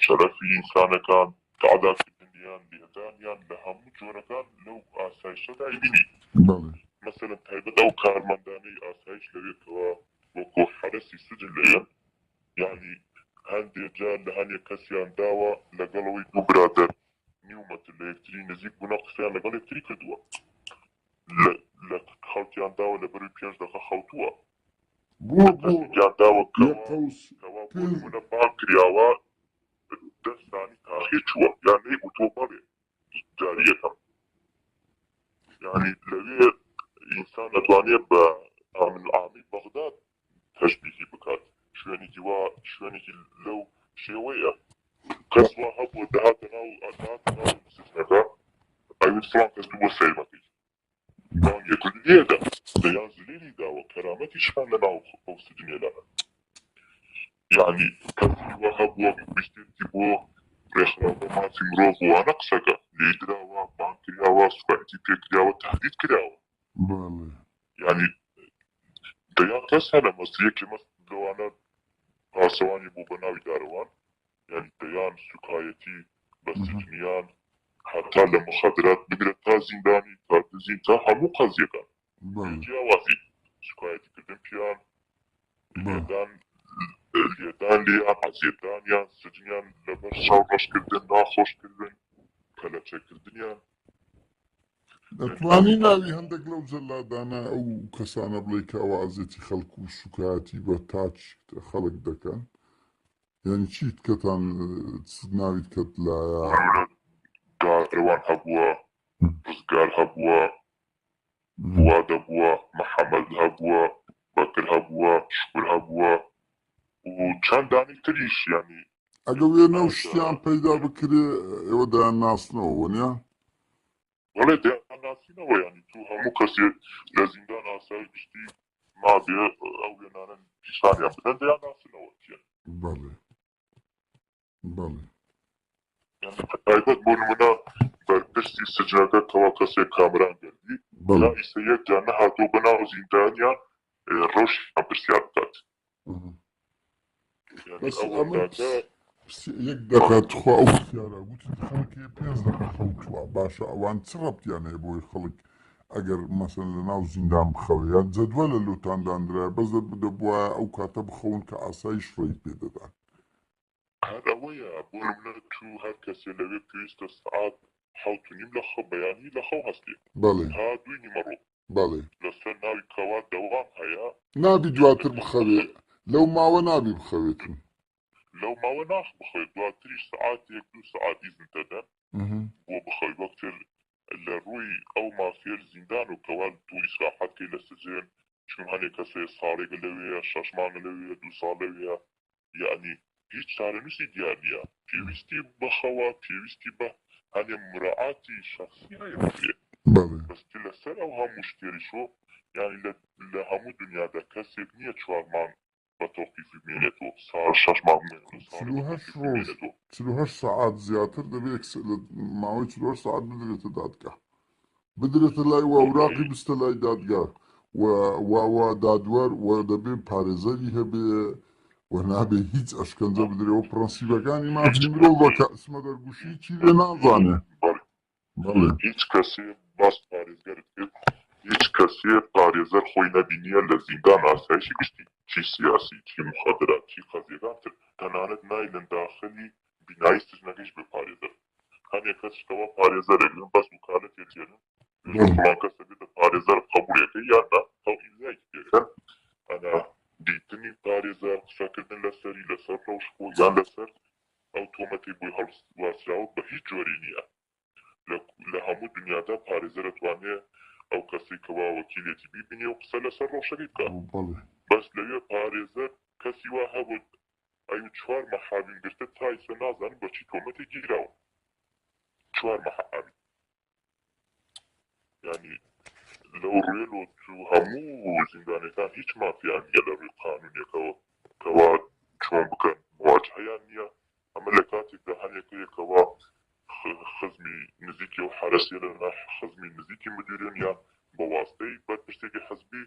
شەرەفی ئینسانەکان تعداکردنیان لێدانیان لە هەموو جۆرەکان لەو ئاسایشەدا بینی. بەڵێ مثلا تایبەت ئەو کارمەندانەی ئاسایش لەوێتەوە وەکو حرەسی سجن لەیەن یعنی هەندێک جار لە هەندێک کەسیان داوە لەگەڵەوەی دوو برادەر نیومەتر لە یەکتری نزیک بوونە قسەیان لەگەڵ یەکتری کردووە لە خەڵکیان داوە لە بەروی پێنج دەقە خەوتووە کەسێکیان داوە کەوا بوونە بان کراوە دەستانی تاخیر چووە یان نەیگوتووە بەڵێ جاری یەکەم یعنی لەوێ ئینسان دەتوانێت بە ئامن عامی بەغداد تەشبیهی بکات شوێنێکی وا شوێنێکی لەو شێوەیە کەس وا هەبووە دەهاتە ناو سجنەکە ئەوێت فڵان کەس بووە سەیرمەکەی بانگێکرد لێدا دەیان زلێری داوە کەرامەتیشان لە ناو ئەو سجنێدانە یعنی کەسی وا هەبووە بیستێتی بۆ ڕێکخراوە ماچی مرۆڤ وانە قسەکە لێدراوە بان کراوە سوکایەتی پێکراوە تهدید کراوە. بەڵێ یعنی دەیان کەس هەنە مەسیەکی مەست لەوانە پاسەوانی بوو بە ناوی دارەوان یعنی دەیان سوکایەتی بە سجنیان حتا لە مخەدرات بگرێت تا زیندانی کارتزین تا هەموو قەزیەکان جیاوازی سوکایەتی کردن پیان لێدان لێیان حەزیەتانیان سجنیان لەبەر شاو ڕەشکردن ناخۆشکردن کەلەچەکردنیان. دەتوانی ناوی هەندێک لەو جەلادانە ئەو کەسانە بڵێ کە ئەوازێتی خەڵکو و سوکایەتی بە تاچ خەڵک دەکەن یعنی چیت کەتان ناویت کەت لایە داڕەوان هەبووە ڕزگار هەبووە فوادە بووە محەممەد هەبووە بەکر هەبووە شکر هەبووە و چەندانی تریش ینی ئەگە وێنە و شتیان پەیدا بکرێ ئێوە دایان ناسنەوە وەنیا وەڵێ دەیان ناسینەوە ینی تو هەموو کەسێک لە زیندان ئاسایی گشتی مابێ ئەو وێنانە پیشانیان بدەن دەیان ناسنەوە بەڵێ بەڵێ تایبەت بۆ نمونە بەرپرسی سجنەکە کەوا کەسێک کامران گەردی لا ئیسەیەک جا نەهاتۆ بەناو زیندانیان ڕۆژیان پرسیار بکات یەک دەقات خوا ئەو پرسیارە گوتی خەڵکی 5 دەقە خەوتووە باشە ئەوان چ ڕەبتیان هەیە بۆی خەڵک ئەگەر مەسەن لە ناو زیندان بخەوێ یان جەدوە لە لوتاندانرا بەس دەبووە ئەو کاتە بخەون کە ئاسایش ڕێی پێدەدان هەر ئەوەیە بۆ نمونە تو هەر کەسێ لەوێ پێویستە سعات 7:30 لە خەو بەیانی لە خەو هەستێت بەڵێ تا 2 نیمەڕۆ بەڵێ لەسەر ناوی کەوا دەوام هەیە نابی دواتر بخەوێ لەو ماوە نابی بخەوێتن لەو ماوە ناخ بخەوێت دواتریش سعاتێک 2 سعات ئیزن دەدەن بۆ بخەوی وەکتر لە ڕووی ئەو مافێر زیندان و کەوا دوو ئیسراحەتکەی لە سجن چون هەنێک کەسێ ساڵێکە لەوەیە 6 مانگە لەوەیە 2 ساڵ لەوەیە یعنی هیچ چارەنووسی دیار نییە پێویستی بەخەوە پێویستی بە هەنێ مراعاتی شخصی هەیە بکرێت بەستی لەسەر ئەو هەموو شتێریشۆ یعنی لە هەموو دنیادا کەسێک نییە 4 مانگ بە بتوقيف بمينتو صار شاش مامون صار چلوهەش بتوقيف ڕۆژ بمينتو 48 ساعات زیاتر دەبێت ماوەی 48 ساعت بدرێتە دادگا بدرێتە لای وەوراقی بستە لای دادگا و دادوەر و دەبێت پارێزەری هەبێ و نابێ هیچ ئەشکەنجە بدرێەوە پرەنسیبەکانی مافی مرۆڤ بە ئەسمە دەرگوشی چی لێ نازانێ بەڵێ هیچ کەسێ باس پارێزگەرت کرد هیچ کەسێ پارێزەر خۆی نەبینیە لە زیندان ئاسایشی گشتی چی سیاسی چی مخابرات چی قەزیێگان تر تەنانەت نایلن داخلی بینایی سجنەکەیش بێ پارێزەر هەندێک کەس شتەوە پارێزەرێک لێن بەس وکالەت تێجێنن فڵان کەسە بێتە پارێزەر قبولێتی یان نا ئەو ئیمزای پێکەن ئەنا دیتنی پارێزەر قسەکردن لەسەری لەسەر ڕەوشبوو یان لەسەر ئەو تۆمەتی بووی هەڵواسراوە بە هیچ جۆری نییە لە هەموو دنیادا پارێزەر دەتوانێت ئەو کەسی کەوا وەکیلێتی بیبینی و قسە لەسەر ڕۆژەکەی بکات بەس لەوێ پارێزەر کەسی وا هەبوو ئەو 4 مەحابین گرتە تایسە نازانم بەچی تۆمەتی گیراوە 4 مەحابین ینی لەو ڕێلۆ هەموو زیندانەکان هیچ مافیان نییە لە ڕووی قانونیەکەوە کەوا چۆن بکەن مواجهەیان نییە ئەمە لە کاتێکدا هەنێکەیەکەوە خزمی نزیکی و حرەسیە لە خزمی نزیکی مدیرێن یان بە واستەی بەرپرسێکی حەزبی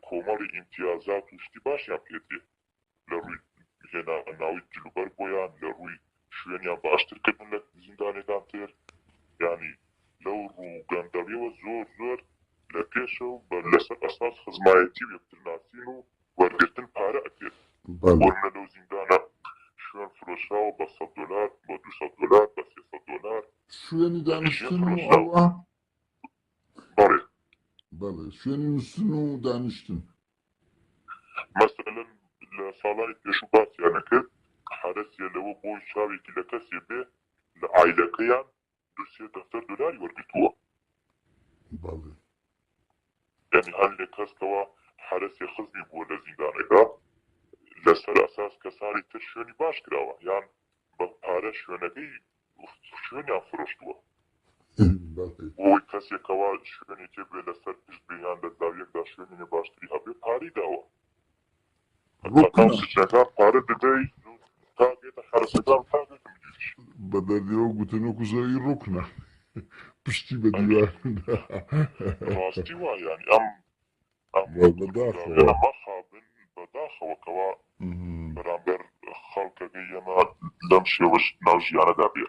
کۆمەڵی ئیمتیازات و شتی باشیان پێدێ لە ڕووی هێنا ناوی جلوبەر بۆیان لە ڕووی شوێنیان باشترکردن لە زیندانێکان تر ینی لەو ڕوو گەندەڵیەوە زۆر لە پێشەوە لەسەر ئەساس خزمایەتی و یەکترناسین و وەرگرتن پارە ئەکرێت وەرنە لەو زیندانە شوێن فرۆشراوە بە $100 بە $200 بە $300 شوێنی دانیشتن و ئەوە بەڵێ شوێنی نووسن و دانیشتن مەسەلەن لە ساڵانی پێشوو باسییانە کرد حرەسیە لەوە بۆی چاوێکی لە کەسێ بێ لە ئایلەکەیان $200 وەرگرتووە بەڵێ یعنی هەندێک کەسکەوە حرەسی خزمی بووە لە زیندانەکە لەسەر ئەساس کەسانی تر شوێنی باش کراوە یان بە پارە شوێنەکەی شوێنیان فرۆشتووە بۆی کەسێکەوە شوێنێکێ بێ لەسەر پشت بێیان لە زاویەکدا شوێنی باشتری هەبێ پارەی داوە سجنەکان پارە دەدەی تا بێتە حرەسەکان تا بێتە مدیریش بە دەردەوە گوتنەوەکو زەوی ڕوکنە پشتی بە دیوار ڕاستی وایە ینی بەداخەوە مەخابن بەداخەوەکەوە بەرامبەر خەڵکەکەی ئێمە لەم شێوەش ناو ژیانەدا بێ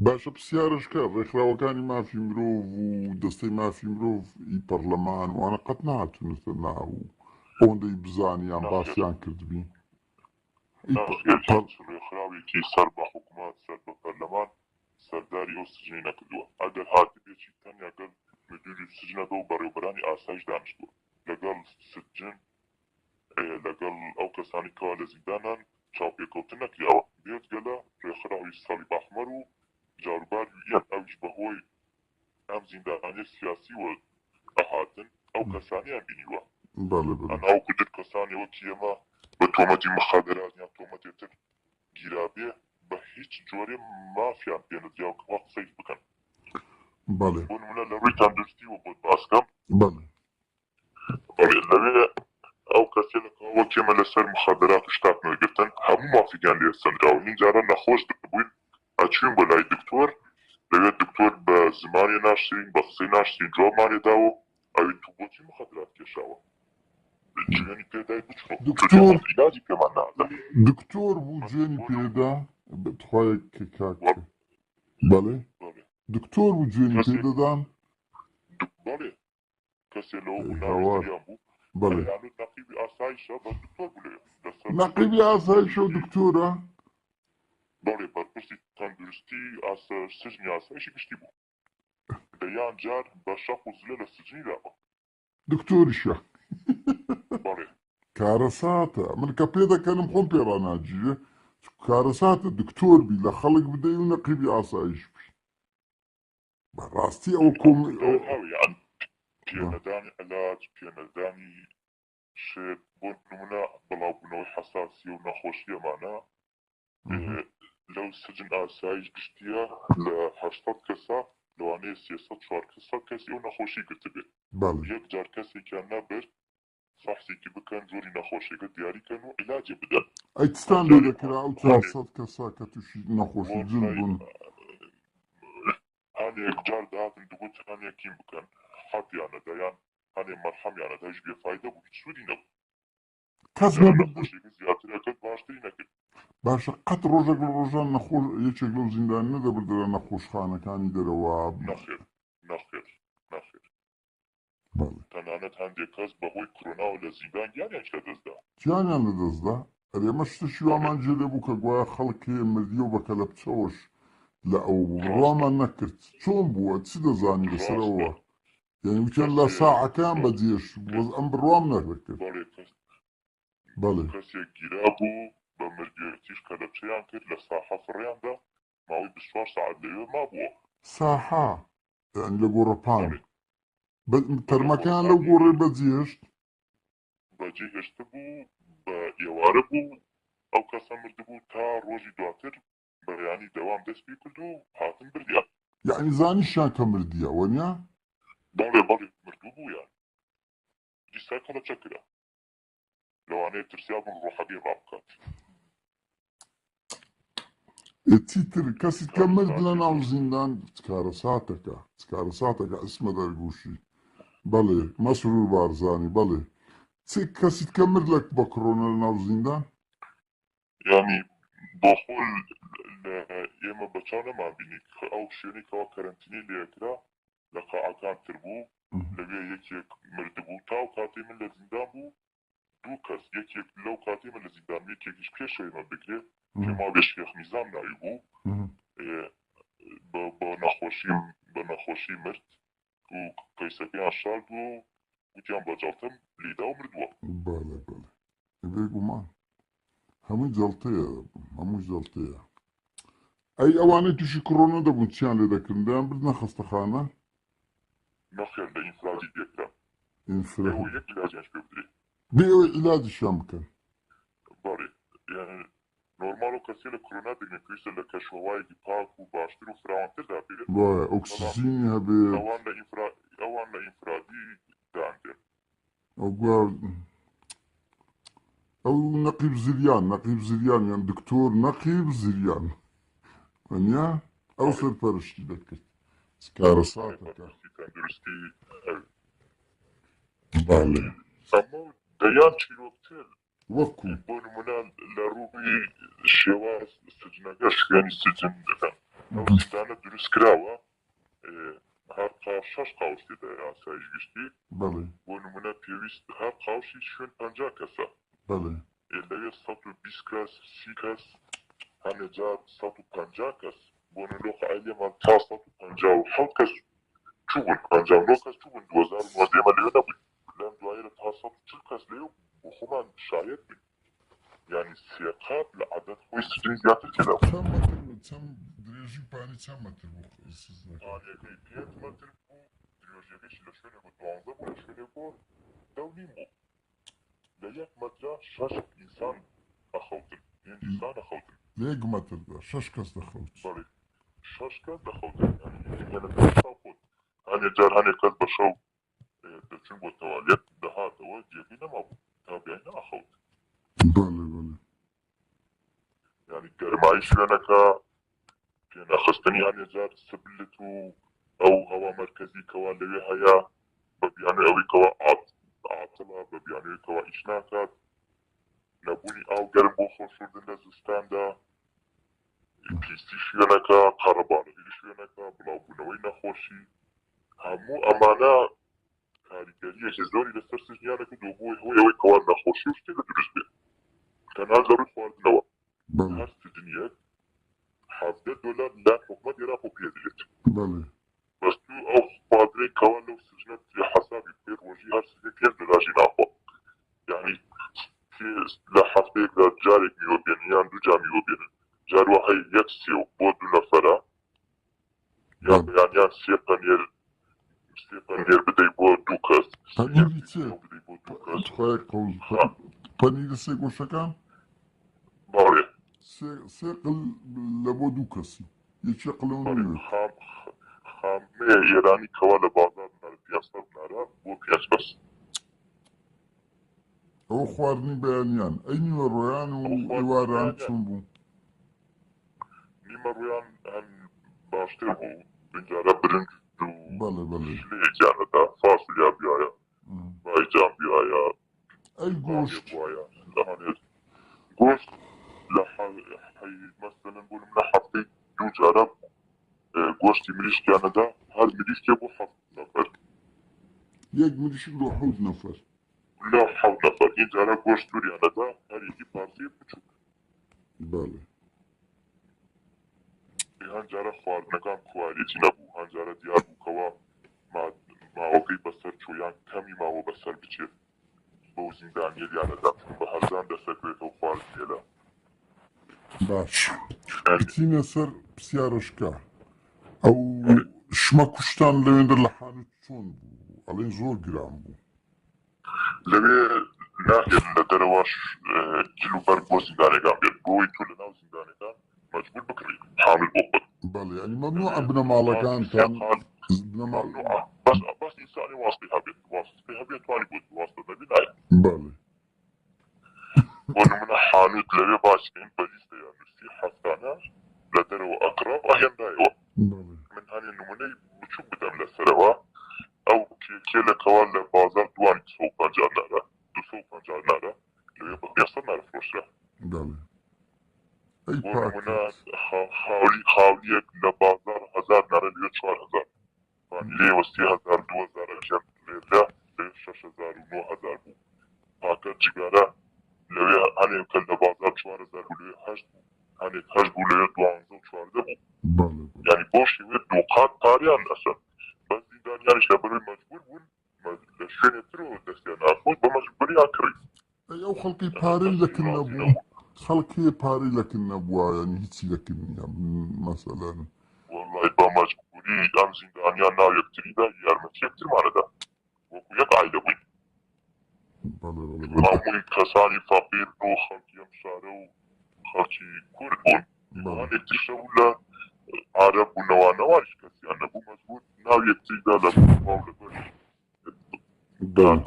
باشە پرسیارشکە ڕێکخراوەکانی مافی مرۆڤ و دەستەی مافی مرۆڤ ئی پەرلەمان وانە قەت نهاتونەتە ناو ئەوەندەی بزانیان باسییان کردبی ڕێکخراوێکی سەر بە حکوومەت سەر بە پەرلەمان سەرداری ئەو سجنی نەکردووە ئەگەر هاتبێکی تەنیا گەل مدیری سجنەکە و بەڕێوەبەرانی ئاسایش دانیشتووە لەگەڵ سجن لەگەڵ ئەو کەسانی کەوا لە زیندانان چاوپێکەوتن نەکراوە بێت گەلە ڕێکخراوی ساڵی باحمەر و جاروبار یەک ئەوش بەهۆی ئەم زیندانانی سیاسی وە ئەهاتن ئەو کەسانیان بینیوە ئەناو کودر کەسانی وەکی ئێمە بە تۆمەتی مخابرات یان تۆمەتێتر گیرابێ بە هیچ جۆرێ مافیان پێنەدراوکەوە قسەی بکەن بۆ نمونە لە ڕووی تەندروستیوە بۆت باسکەم لەوێ ئەو کەسێ لەکەوە کێمە لەسەر مخابرات و شتات نەگرتن هەموو مافیگیان لێ سەنراوە اینجارە نەخۆش بووین ئەچوین بۆ لای دکتۆر لەوێ دکتۆر بە زمانی ناشرین بە قسەی ناشرین جوابمانێداوە ئەوی تو بۆچی مخابرات کێشاوە جوێنی پێدای دکتۆر عیلاجی پێمان نادە دکتۆر بوو جوێنی پێدا بەتخوایە کە کاکە بەڵێ دکتۆر بوو جوێنی پێدەدان بەڵێ کەسێ لەوە بووناویان بوو بەڵێ نەقیبی ئاسایشە بە دکتۆر بوو لێ نەقیبی ئاسایشە و دکتۆرە بەڵێ بەرپرسی تەندروستی سجنی ئاسایشی گشتی بوو دەیان جار بە شەق و زلە لە سجنی داوە دکتۆریشە بەڵێ کارە ساتە من کە پێ دەکەنم خۆم پێڕاناجیە کارە ساتە دکتۆر بی لە خەڵک بدەی و نەقیبی ئاسایش بی بەڕاستی ئەو کۆم پێنەدانی علاج پێنەدانی شێت بۆ نمونە بەڵاوبوونەوەی حەساسی و نەخۆشی ئەمانە لەو سجن ئاسایش گشتیە لە 80 کەسە لەوانەیە 300-400 کەسی ئەو نەخۆشی گرتبێت یەک جار کەسێکیان نەبرد فحصێکی بکەن جۆری نەخۆشیەکە دیاریکەن و عیلاجی بدەن ئەی تستان لێ دەکرا ئەو 400 کەسا کە تووشی نەخۆشی جل بوون هەنێک جار داهاتن دوگوت هەنێکیم بکەن حەقیانەدا یان هەنێ مەرحەمیانەدا هیچ بێفایدە بوو هیچ سوودی نەبوو کەس یان نەبوو نەخۆشیەکە زیاترەکەت باشتری نەکرد باشە قەت ڕۆژێک لە ڕۆژان نەخۆش یەکێک لەو زیندان نەدەبردرە نەخۆشخانەکانی دەرەوە نەخێر نەخێر نەخێر بەڵێ تەنانەت هەندێک کەس بەهۆی کۆرۆناوە لە زیندان گیانیان لەدەستدا گیانیان لەدەستدا ئەرێمە شتشی وامان جێ لێبوو کە گوایە خەڵکێ مردی و بەکە لە بچەوەش لە ئەو ڕامان نەکرد چۆن بووە چی دەزانی لەسەرەوە یعنی وتیان لە ساعەکان بەجێش ئەم بڕوام نەکرد بەڵێ کەس بەڵێ کەسێک گیرا بوو بە مردوێتیش کە لە پچەیان کرد لە ساحە فڕیاندا ماوەی 24 ساعت لەوێ مابووە ساحا یعنی لە گۆڕەپان بەڵێ تەرمەکان لەو گۆڕێ بەجێشت بەجێ هێشت بوو بە ئێوارە بوو ئەو کەسە مرد بوو تا ڕۆژی دواتر بەیانی دەوام دەست پێ کرد و هاتن بردیان یعنی زانیشیان کە مردیە وەنیا بەڵێ بەڵێ مردوو بوو یان دیساکە لە چەکرا لەوانەیە ترسیا بوون ڕۆحەبی ڕابکات چیتر کەسی کە مرد لە ناو زیندان چکارە ساتەکە ئەسمە دەرگوشی بەڵێ مەسرور بارزانی بەڵێ چی کەسیت کە مرد لە بە کڕۆنە لە ناو زیندان ینی بۆ خۆل ئێمە بەچاو نەمان بینی ئەو شوێنێکەوە کەرنتینی لێکرا لە قاعەکان تر بوو لەوێ یەکێک مرد بوو تا و کاتێ من لە زیندان بوو دوو کەس یەکێک لەو کاتێ من لە زیندان یەکێکیش پێشەوەی من بگرێ پێما بێ شێخ میزان ناوی بوو بە نەخۆشی مرد و قەیسەکەیان شارد و وتیان بەجاڵتم لیدا و مردووە بەڵێ بەڵێ بێگومان هەمووی جەڵتەیە ئەی ئەوانەی تووشی کڕۆنە دەبوون چیان لێ دەکردن دەیان بردنە خەستەخانە نەخێر لە ئینفرادی بێکرا ئینفراد ئەوە یەک علاجیانش پێ بدرێ بێەوە عیلاجیشیان بکەن بەڵێ یعنی نۆرمال و کەسی لە کۆرۆنا دەگرێت پێویستە لە کەشوهەوایەکی پاک و باشتر و فراوانتردا بێت وایە ئۆکسیژینی هەبێت ئەوان لە ئینفرادی دانێن ئەو نەقیب زریان یان دکتۆر نەقیب زریان وەنیا ئەو سەرپەرشتی دەکرد کارە ساتەکە تەندروستی بەڵێ ئەمە دەیان چیرۆکتر وەکو بۆ نمونە لە ڕووی شێواز سجنەکە شوێنی سجن دەکەن ئەو زیندانە دروست کراوە هەر شەش قاوس تێدا ئاسایش گشتی بەڵێ بۆ نمونە پێویست هەر قاوشی شوێن 50 کەسە بەڵێ لەوێ 120 کەس 30 کەس هەنێجار 150 کەس بۆ نلۆخ عیلێمان تا 157 کەس چوون 59 کەس چوون 2009 ئێمە لێوە نەبووین لەم دوایە لە تا 140 کەس لێو بۆ خۆمان شاید بین یعنی سێقات لە عەدەد خۆی سجن زیاتر تێدا چەند درێژی پانی چەند مەتر بوو پانیەکەی 5 مەتر بوو درێژیەکەیش لە شوێنێک بۆ 12 بوو لە شوێنێک بۆ 2.5 بوو لە یەک مەترا 6 ئینسان ئەخەوتن ئینسان ئەخەوتن لە یەک مەتردا 6 کەس دەخەوت بەڵێ 6 کەس دەخەوتن هەنێجار هەنێک کەس بە شەو دەچون بۆ تەوالێت دەهاتەوە جێگەی نەمابوو تا بیانە ئەخەوت بەڵێ ینی گەرمایی شوێنەکە پێنەخستنی هەنێجار سبلت و ئەو هەوا مەرکەزی کەوا لەوێ هەیە بە بیانوی ئەوەی کەوا عاتڵە بە بیانوی کەوا ئیش ناکات نەبوونی ئاو گەرم بۆ خۆشوردن لە زستاندا پیسی شوێنەکە قەڕەباڵغی شوێنەکە بڵاوبوونەوەی نەخۆشی هەموو ئەمانە کاریگەریەکی زۆری لەسەر سژنیانەکە و بۆی هۆی ئەوەی کەوا نەخۆشی و شتێکە دروست بێت تەنها لە ڕووی خواردنەوە هەر سجنیەک $17 لا حکومەت عێراق پێدرێت بەڵێ بەس تو ئەو خواردنەی کەوا لەو سجنەت حەسابی پێ ڕۆژی هەر سجنێک $10 ناخۆ یعنی لە هەفتەیەکدا جارێک میوە بێنن یان دوو جار میوە بێنن جاروە هەی یەک سێو بۆ دوو نەفەرە یان بەیانیان سێ پەنێر بدەی بۆ دوو کەس پەنیری چێ خۆی پەنیری سێ گۆشەکان باڵێ سێ قل لە بۆ دوو کەسی یەکێ قلەوە نوێت خامەیە ئێرانی کەوا لە بازار بنارە پیاسە بنارە بۆ پێنج کەس ئەو خواردنی بەیانیان ئەی نیوەڕۆیان و ئێواران چۆن بوو؟ نیمە ڕویان هەن باشتر بوو بنجارە برنج و بەڵێ بەڵێ شلەیەکیانەدا فاسولیا بیایە بایجان بیایە ئەی گۆشت بواە لەهانێت گۆشت لە مەسەلەن بوون لە هەفتەی دوو جارە گۆشتی مریشکیانەدا هەر مریشکێ بۆ 7 نەفەر یەک مریشک بۆ 7 نەفەر لا 7 نەفەر این جارە گۆشت تووریانەدا هەر یەکی پارچەی بچووک بەڵێ هەنجارە خواردنەکان کوالیتی نەبوو هەنجارە دیار بووکەوە ماوەکەی بەسەر چۆیان کەمی ماوە بەسەر بچێت بۆ زیندانیەلیانەدا بە هەزان دەسەکرێتەوە خواردنێدا باش بچینە سەر پرسیارەشکە ئەو شمە کوشتان لەوێندە لە حانوت چۆن بوو ئەڵێن زۆر گران بوو لەوێ ناهێن لە دەرەوەش جلوبەر بۆ زیندانەکان بێت بۆی تۆ لە ناو زیندانەکان مەجبور بکڕیت حامل بۆ خۆت بەڵێ ینی مەمنوع بنەماڵەکانتان بەس ئینسانی واسطەی هەبێت واسطەی هەبێت توانی بۆ واسطە نەبێ نایە بەڵێ بۆ نمونە حانوت لەوێ باسکەین بەلیستەیە نووسی هەفتانە لە دەرەوە ئەقراب ئاهێندایەوە من هەنێ نمونەی بچوو بدەم لەسەرەوە ئەو کێکێ لەکەوە لە بازار دوانی 250 نارە 250 نارە لەوێ بە 500 نارە فرۆشرا بەڵێ ئەی بۆ نمونە خاولیەک لە بازار 1000 نارە لێ 4000 لێوە 3000 2000 ئەکەم لێدا لێ 6000 و 9000 بوو پاکە جگارە لەوێ هەنێکە لە بازار 4000 بوو لێ 8 بوو هەنێک 8 بوو لەوێ 12 و 14 بوو بەڵێ یعنی بۆ شێوێت دووقات پاریان ئەسە بەس زیندانیانیش لە بەروی مەجبور بوون لە شوێنێ ترەوە دەستیان ناخۆت بە مەجبوریان کڕی ئەو خەڵکی پارەی لەکن نەبوو خەڵکی پارەی لەکن نەبووە ینی هیچی لەکن نییە مەسەلەن وەڵای بە مەجبوری ئەم زیندانیان ناو یەکتریدا یارمەتی یەکترمانەدا وەکو یەک عایلە بووین هەمووی کەسانی فەقیر و خەڵکی ئەم شارە و خەڵکی کورد بوون هەندێک شەو لە عارەب و نەوانەوانیش کەسیان نەبوو مەجبور ناو یەکتریدا لە باو لەبەر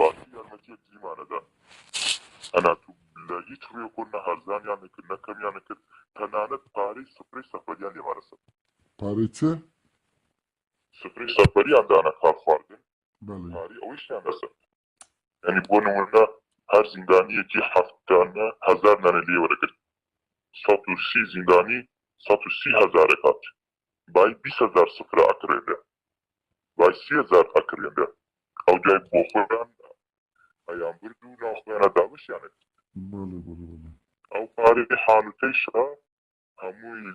باسی یارمەتی یەکتریمانەدا هەناتوو لە هیچ ڕێکۆ نەهەرزانیان نەکرد نەکەمیان نەکرد تەنانەت پارەی سفرەی سەفەریان لێمانەسە پارەی چێ؟ سفرەی سەفەریان دانا کار خواردن پارەی ئەوەیشیان لەسە یعنی بۆ نمونە هەر زیندانیەکی هەفتانە 1000 نانە لێ وەرەگرت 130 زیندانی 130,000 کات بای 20,000 سفرە ئەکرێنێ بای 30,000 ئەکرێنێ ئەو دوای بۆ خۆیان ئەیان برد و ناوخۆیانە دابشیانێت ئەو پارەی حانوتەیشە هەمووی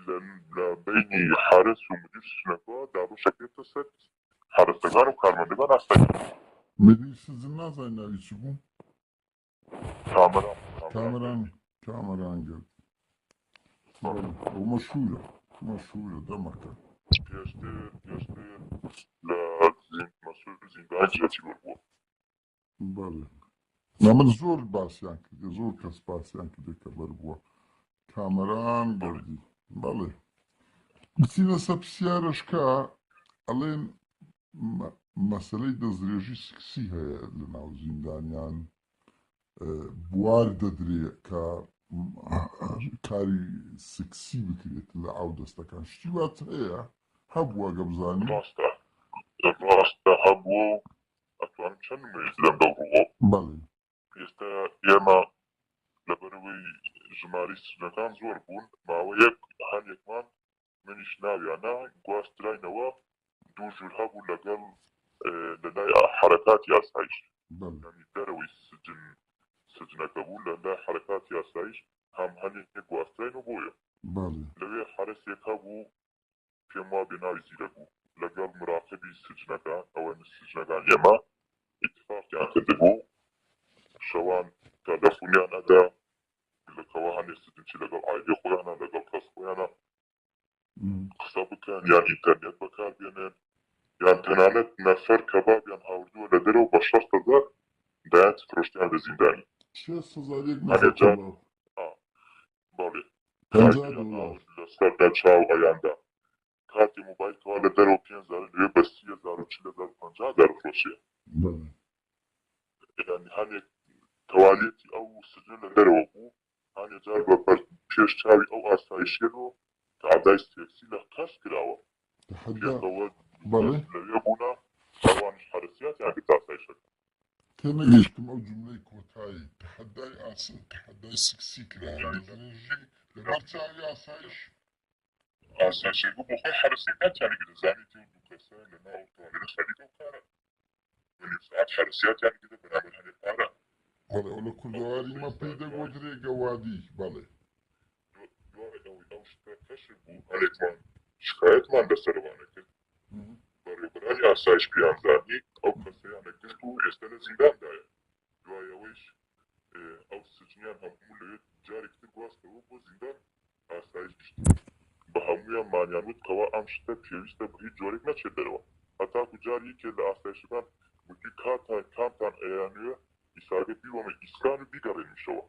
لە بینی حارس و مدیر شنەکەوە دابشەکرێتە سەر حارسەکان و کارمەندەکان ئاستەکە مدیر سزن نازای ناوی چ بوو؟ کامەران گرت ئەو مەشهورە دەمەکە پێشتر لە مەسئول زیندانی جێتی بووە بەڵێ من زۆر باسییان کردێ زۆر کەس باسییان کردێ کە بەربووە کامەران گردی بەڵێ بچینە سەر پرسیارەشکە ئەڵێن مەسەلەی دەستدرێژی سکسی هەیە لە ناو زیندانیان بوار دەدرێ کە کاری سکسی بکرێت لە ئاو دەستەکان شتی وات هەیە هەبووە گە بزانین ڕاستە هەبوو ئەتوانم چەند نمێژ لەم دەوڕوە بەڵێ ئێستا ئێمە لەبەرەوەی ژماری سجنەکان زۆر بوون ماوەیەک هەندێکمان منیش ناویانە گواستراینەوە دوو ژوور هەبوو لەگەڵ لەلای حرەکاتی ئاسایش دەرەوەی سجنەکە بوو لەلای حرەکاتی ئاسایش هەم هەندێک گواستراین و بۆیە لەوێ حرەسێک هەبوو پێم وا بێ ناوی زیرە بوو لەگەڵ مراقبی سجنەکان ئەوە سجنەکان ئێمە ئیتفاقیان کردبوو شەوان تەلەفۆنیان ئەدا لەکەوە هەندێک سجنچی لەگەڵ ئایدی خۆیانە لەگەڵ کەس خۆیانە قسە بکەن یان ئینتەرنێت بەکاربێنن یان تەنانەت نەفەر کەبابیان هاوردووە لە دەرەوە بە 6,000 دایان فرۆشتیان لە زیندانی بەڵێ لەسەر نەچاو ئەیاندا کاتی موبایلەوە لە دەرەوە 5,000 لێ بە 30,000 و 40,000 50,000 فرۆشیە یعنی هەندێک تەوالیەتی ئەو سجن لە دەرەوە بوو هەنێ جار بە پێش چاوی ئەو ئاسایشێنەوە تعدای سێکسی لە کەس کراوە تحدى پێکەوە بەڵێ لەوێ بوونا ئەوانش حرسیاتیان کرد ئاسایشەکە تێنەگەیشتم ئەو جملەی کۆتایی تحدای سکسی کرا لەژی لەبەر چاوی ئاسایش ئاسایشێک بۆ خۆی حرسی ناتیانی کرد زانیتی و دوو کەسە لە ناو تۆنێرە خەریکە و کارە وەلی ساعت حرسیاتیان کرد بەرامبەر هەنێ پارە بەڵێ ئەو لە کوردەواری مە پێی دەگۆدرێ گەوادی بەڵێ دوای ئەوەی ئەو شتە کەشف بوو هەرێکمان شکایەتمان لەسەرەوانە کرد بەڕێوەبەری ئاسایش پیانزانی ئەو کەسەیانە گرت و ئێستا لە زینداندایە دوای ئەوەیش ئەو سجنیان هەموو لەوێت جارێکتر گواستەوە بۆ زیندان ئاسایش گشت بە هەموویان مانیان وت کەوا ئەم شتە پێویستە بە هیچ جۆرێک نەچێت دەرەوە هەتاکو جار یەکێ لە ئاسایشەکان وتی کامتان ئەیانوێ ئیساگە بیوەمە ئیسکان و بیگەڕێنیشەوە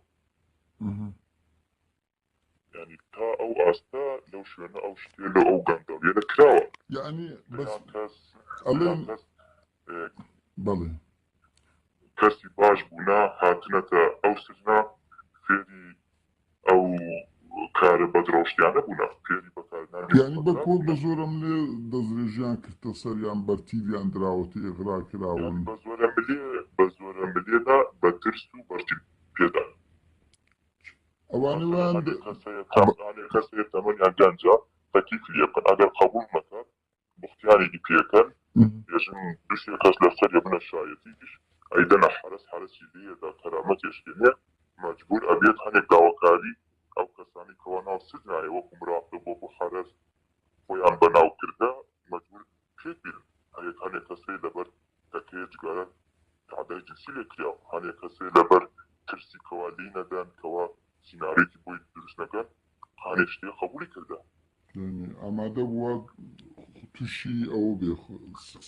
يعني تا ئەو ئاستا لەو شوێنە ئەو شتێ لە ئەو گەندەڵیەنە کراوە یعنی بەس کەس ئەڵێن بەڵێ کەسی باش بوونا هاتنەتە ئەو سجنا فێری ئەو کارە بەدرەوشتیانە بوونا فێری بەکاردانی یعنی بە کۆڵ بە زۆرم لێ دەزرێژیان کردە سەریان بەرتیریان دراوەتی ئێغرا کراون بە زۆرە ملێدا بە ترس و بەرتی پێدا ئەوانە وان کەسەیە تەمەنیان گەنجە تەکلیفی لێ بکەن ئەگەر قبول مەکەن بختیارێکی پێکەن ێژن دووسێ کەس لەسەر بنە شایەتیش ئەیدەنە حرسی لێدا کەرامەت ێشکێنێ مەجبور ئەبێت هەنێک داواکاری ئەو کەسانی کەوا ناو سجنایە وەکو مراقبە بۆ حرس خۆیان بەناو کردە مەجبور پێک بێن هەنێک کەسەی لەبەر دەکەیە جگارە تعدای جنسی لێ کراوە هەنێک کەسەی لەبەر ترسی کەوا لی نەدەن کەوا سینارێکی بۆی دروست نەکەن هەنێک شتێ قبولی کردە ئامادە بووە تووشی ئەو بێ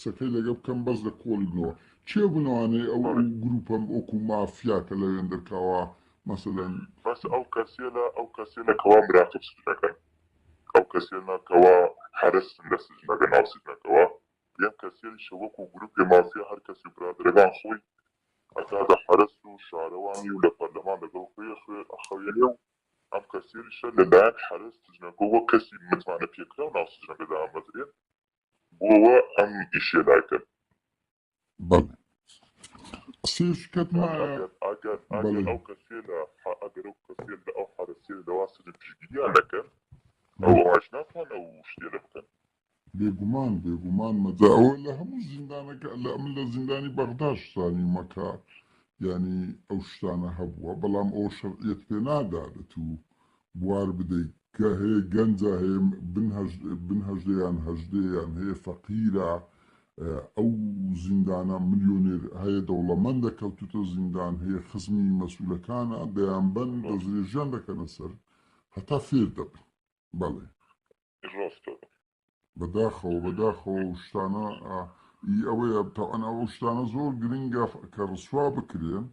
سەکەی لەگە بکەم بەس لە کۆڵی بنەوە چێ بنەوانەی ئەو گروپەم ئۆکو مافیا کە لەوێن دەرکاوە مەسەلەن بەس ئەو کەسێنە کەوا مراقب سجنەکەن ئەو کەسێنە کەوا حرسن لە سجنەکە ناو سجنەکەوە یەم کەسێریشە وەکو گروپی مافیا هەر کەسی برادرەکان خۆی هەتا لە حرس و شارەوانی و لە پەرلەمان لەگەڵ خۆی ئەخەوێنێ و ئەم کەسێریشە لەلایەن حرس سجنەکە وە کەسی متمانە پێکرا و ناو سجنەکەدا ئامەزرێن بۆوە ئەم ئیشێ دایکەن بەڵێ قسەی شکەتمایە ئەگەر ئەو کەسێ لە ئەو حرسێ لەوا سجن پشتگیریان نەکەن ئەو ئەواش ناتوان ئەو شتێ لە بکەن بێگومان مەجا ئەوە لە هەموو زیندانەکە من لە زیندانی بەغداش سانی مەکە ینی ئەو شتانە هەبووە بەڵام ئەو شەرعیەت پێ نادادێت و بوار بدەیت کە هەیە گەنجە هەیە بن هەژدەیان هەژدەیان هەیە فەقیرە ئەو زیندانە ملیۆنێر هەیە دەوڵەمەندە کەوتوتە زیندان هەیە خزمی مەسئولەکانە دەیان بەن دەزرێژیان دەکەنە سەر هەتا فێر دەبن بەڵێ بەداخەوە شتانە ئەوەیە تاوان ئەو شتانە زۆر گرنگە کە ڕسوا بکرێن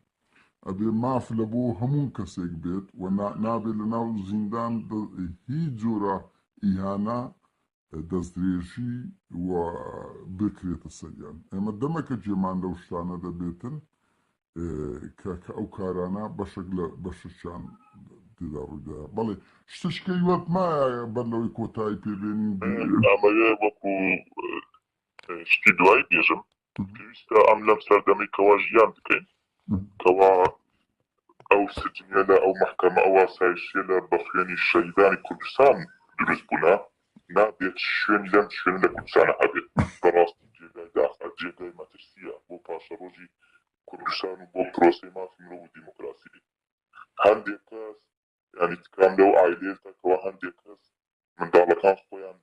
ئەبێ ماف لە بۆ هەموو کەسێک بێت و نابێت لە ناو زیندان هیچ جۆرە ئیهانە دەستدرێژی و بکرێتە سەریان ئێمە دەمەکە جێمان لەو شتانە دەبێتن کە ئەو کارانە بەشێک لە بەششیان تێدا ڕوویدا بەڵێ شتشکەی وەتمایە بەر لەوەی کۆتایی پێبێنین ئەمەیە وەکو شتی دوای بێژم پێویستە ئەم لەم سەردەمەی کەوا ژیان بکەین کەوا ئەو سجنێنە ئەو محکەمە ئەو ئاسایشیە لە بە خوێنی شەهیدانی کوردستان دروست بوونا نابێت شوێنی لەم شوێنە لە کوردستانە هەبێت بەڕاستی جێگای داخە جێگای مەترسیە بۆ پاشە ڕۆژی کوردستان و بۆ پرۆسەی مافی مرۆڤ و دیموکراسی هەندێک کەس ینی تکام لەو ئایلێتەکەوە هەندێک کەس منداڵەکان خۆیان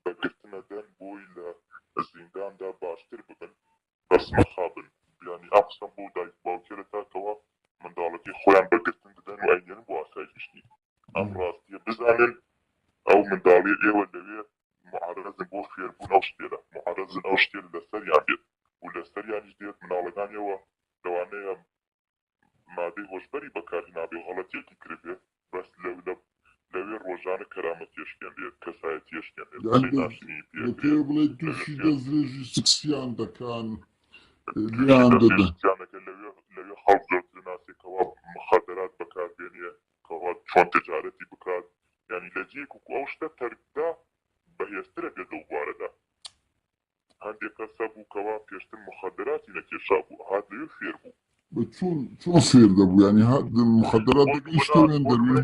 بەگرتنە دەن بۆی لە زینداندا باشتر ببن بەس مەخابن ینی ئەم قسەم بۆ دایک باوکێرە تاکەوە منداڵەکەی خۆیان بەگرتن دەدەن و ئەینێن بۆ ئاسایشتی ئەم ڕاستیە بزانن ئەو منداڵی ئێوە لەوێ معارەزن بۆ فێربوون ئەو شتێرە معارەزن ئەو شتێر لەسەریان بێت و لەسەریانیش دێت مناڵەکانیەوە لەوانەیە مادەی هۆشبەری بەکارهێنابێ هەڵەتێکی کردێ بەس لەوێ ڕۆژانە کەرامەتیشکێن دێت کەسایەتیشکێن دێت پێ بڵێ تووشی دەستدرێژی سکسیان دەکەن لیان دەدەن لەوێ خەڵک زۆر ناسێکەوە چۆن تجارەتی بکات ینی لە جێک و ئەو شتە تەرکدا بەهێزترە بێت لەو بوارەدا هەندێک کەسە بوو کەوا پێشتر مخدراتی نەکێشا بوو هات لەوێ فێر بوو چۆن فێر دەبوو ینی مخدرات دەگەیشتەوێن دەروێ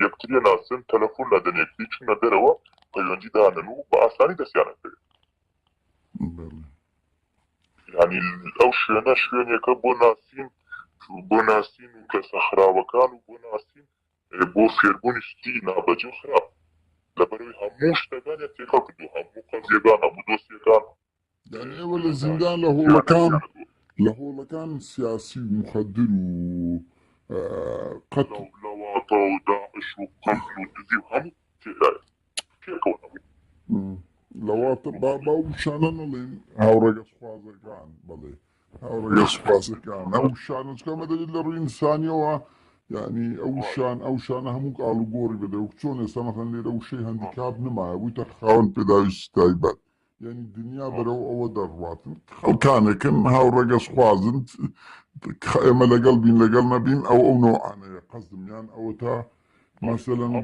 یەکتریە ناسن تەلەفۆن لەدەن یەکتری چونە دەرەوە پەیوەندی دانن و بە ئاسانی دەستیانە کرد ینی ئەو شوێنە شوێنێکە بۆ ناسین و کەسە خراوەکان و بۆ ناسین بۆ فێربوونی شتی نابەجێ و خراپ لەبەرەوەی هەموو شتەکانیان تێکەڵ کردو هەموو قەزیەکان هەموو دۆسیەکان یعنی ئێوە لە زیندان لە هۆڵەکان سیاسی و مخدر و قەت لەواتە و داعش و قەتل و دزی و هەموو تێدایە پێکەوە نەبوو لەواتە با وشانە نەڵێن هاوڕێگە سوپازەکان بڵێ هاوڕێگە سوپاسەکان ئەو شانچکەمە دەێت لە ڕووی ئینسانیەوە ینی ئەو شانە هەموو ئاڵوگۆڕی بەدە و چۆن ئێستا مەخەن لێرە وشەی هەندیکاپ نمایە بوویتە خاوەن پێداویستی تایبەت ینی دنیا بەرەو ئەوە دەڕواتن خەڵکانێکن هاوڕێگە سوپازن ئێمە لەگەڵ بین لەگەڵ نەبین ئەو نۆعانەیە قەزمیان ئەوە تا مەسەلەن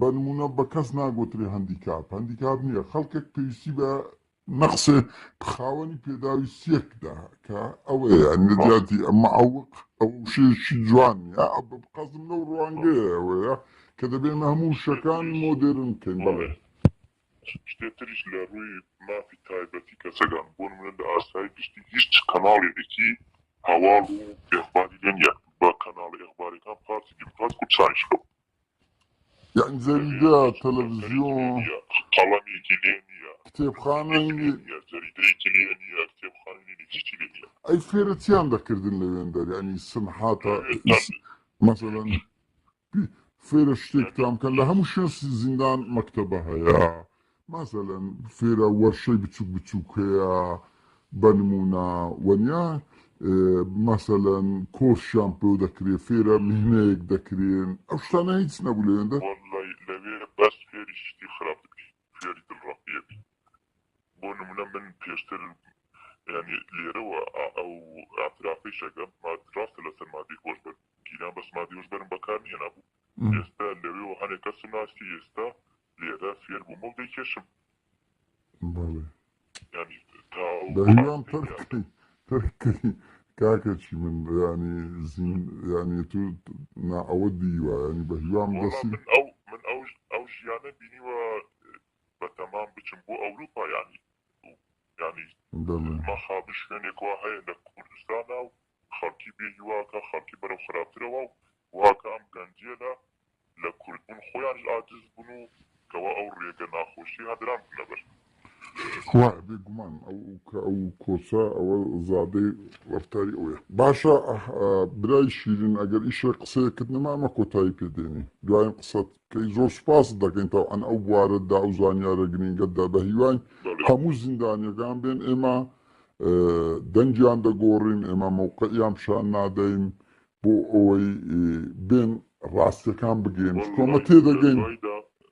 بەنمونە بە کەس ناگوترێ هەندیکاپ نییە خەڵکێک پێویستی بە نەقسێ خاوەنی پێداویستیەکدا کە ئەوەیە نەجاتی ئەمە ئەو شێشی جوانە قەزم لەو ڕوانگەیە ئەوەیە کە دەبێمە هەموو شەکان مۆدێرن بکەین بڵێ شتێتریش لە ڕووی مافی تایبەتی کەسەکان بۆ نمونە لە ئاسایی گشتی هیچ کەناڵێکی هەواڵ و ئێخباری لێ نییە بە کەناڵ ئێخباریەکان پارتی دیموکرات کوردستانیش بوو یعنی جەریدە تەلەڤیزیۆن قەڵەمێکی لێ نییە کتێبخانەی جەریدەیەکی لێ نییە کتێبخانەی هیچی لێ نییە ئەی فێرە چیان دەکردن لەوێن دەر ینی سمحاتە مەسەلەن فێرە شتێکتان کە لە هەموو شوێن زیندان مەکتەبە هەیە مەسەلەن فێرە وەرشەی بچووک هەیە بەنمونە وەنیا مەسەلەن کۆرسیان پێ دەکرێت فێرە میهنەیەک دەکرێن ئەو شتانە هیچ نەبوو لەوێندە لەوێ بەس فێری شتی خراپ فێری دڵڕەقیەبی بۆ نمونە من پێشتر ینی لێرەوە ئەو ئاطرافەی شەکەم ڕاستە لەسەر مادەی خۆشبەر گیران بەس مادەی خۆشبەرم بەکار نییە نبوو ئێستا لەوێەوە هەنێک کەس ناسی ئێستا لێرە فێر بوومە و دەیکێشم ینی بەهیوان تەرکەی کاکەچی من ینی تو ئەوە دیوە ینی بەهیوان دەسی من ئەو ژیانە بینیوە بە تەمام بچم بۆ ئەوروپا ینی مەخاب شوێنێکوا هەیە لە کوردستانە و خەڵکی بێهیواکە خەڵکی بەرەو خراپترەوە و واکە ئەم گەنجێنە لە کوردبوون خۆیان ئاجز بوون و کەوا ئەو ڕێگە ناخۆشی هەدران بنەبەر بێگومان ئەو کۆچە ئەوە زادەی وەفتاری ئەوەیە باشە برای شیرین ئەگەر ئیشە قسەیەکت نەمامە کۆتایی پێدێنی دوایین قسەت کەی زۆر سپاس دەکەین تا ئەن ئەو بوارەتدا ئەو زانیارە گرنگەتدا بە هیوای هەموو زیندانیەکان بێن ئێمە دەنگیان دەگۆڕین ئێمە مەوقعیان پیشان نادەین بۆ ئەوەی بێن ڕاستیەکان بگەین کۆمە تێدەگەین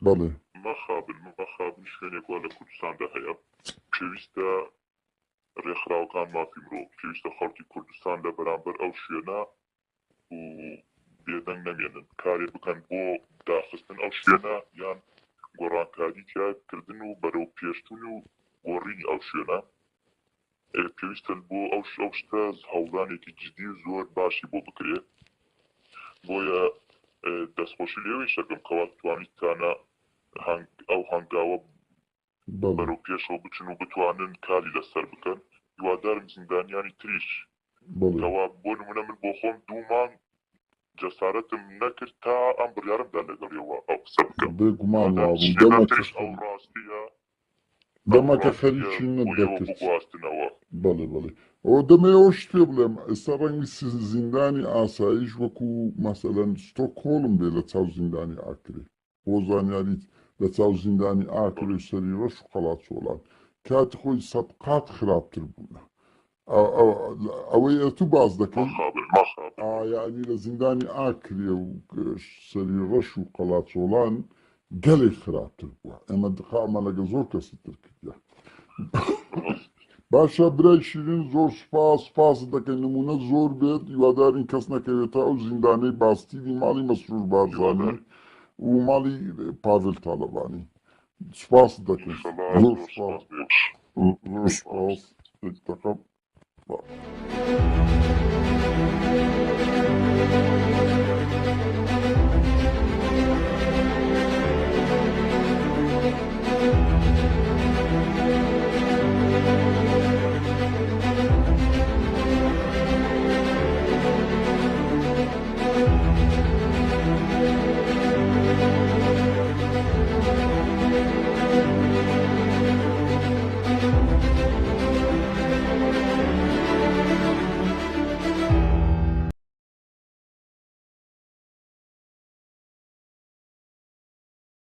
بەڵێ مەخابن شوێنێکوا لە کوردستاندا هەیە پێویستە ڕێکخراوەکان مافی مرۆڤ پێویستە خەڵکی کوردستان لە بەرامبەر ئەو شوێنە و بێدەنگ نەمێنن کارێ بکەن بۆ داخستن ئەو شوێنە یان گۆڕانکاری کردن و بەرەو پێشتون و گۆڕینی ئەو شوێنە پێویستە بۆ ئەو شتە هەوڵدانێکی جدی و زۆر باشی بۆ بکرێت بۆیە دەستخۆشی لێوەی شەکەم کەوا توانیتانە ئەو هەنگاوە بەرەو پێشەوە بچن و بتوانن کاری لەسەر بکەن هیوادارم زیندانیانی تریش کەوا بۆ نمونە من بۆ خۆم دوومان جەسارەتم نەکرد تا ئەم بڕیارمدا لەگەڵیەوە ئەو قسە بکەم بێگومان ئەو ڕاستیە دەمەکە خەریکی نەدەکرد بگواستنەوە بەڵێ ئەوە دەمەوە شتێ بڵێم ئێستا ڕەنگی زیندانی ئاسایش وەکو مەسەلەن ستۆکهۆڵم بێ لە چاو زیندانی ئاکرێ بۆ زانیاریت لە چاو زیندانی ئاکرێ و سەری ڕەش و قەڵات چۆڵان کاتی خۆی سەد قات خراپتر بوونە ئەوەی تو باز دەکەن ینی لە زیندانی ئاکرێ و سەری ڕەش و قەڵات چۆڵان گەلێک خراپتر بووە ئێمە دقامە لەگە زۆر کەسی تر کردە باشە برای شیرین زۆر سپاس دەکەین نمونە زۆر بێت هیوادارین کەس نەکەوێتە ئەو زیندانەی باستیلی ماڵی مەسرور بارزانی و ماڵی پاڤێل تاڵەبانی سپاس دەکەین انشاءالله زۆر زور سپاس سپاس بێت زۆر سپاس دەکەم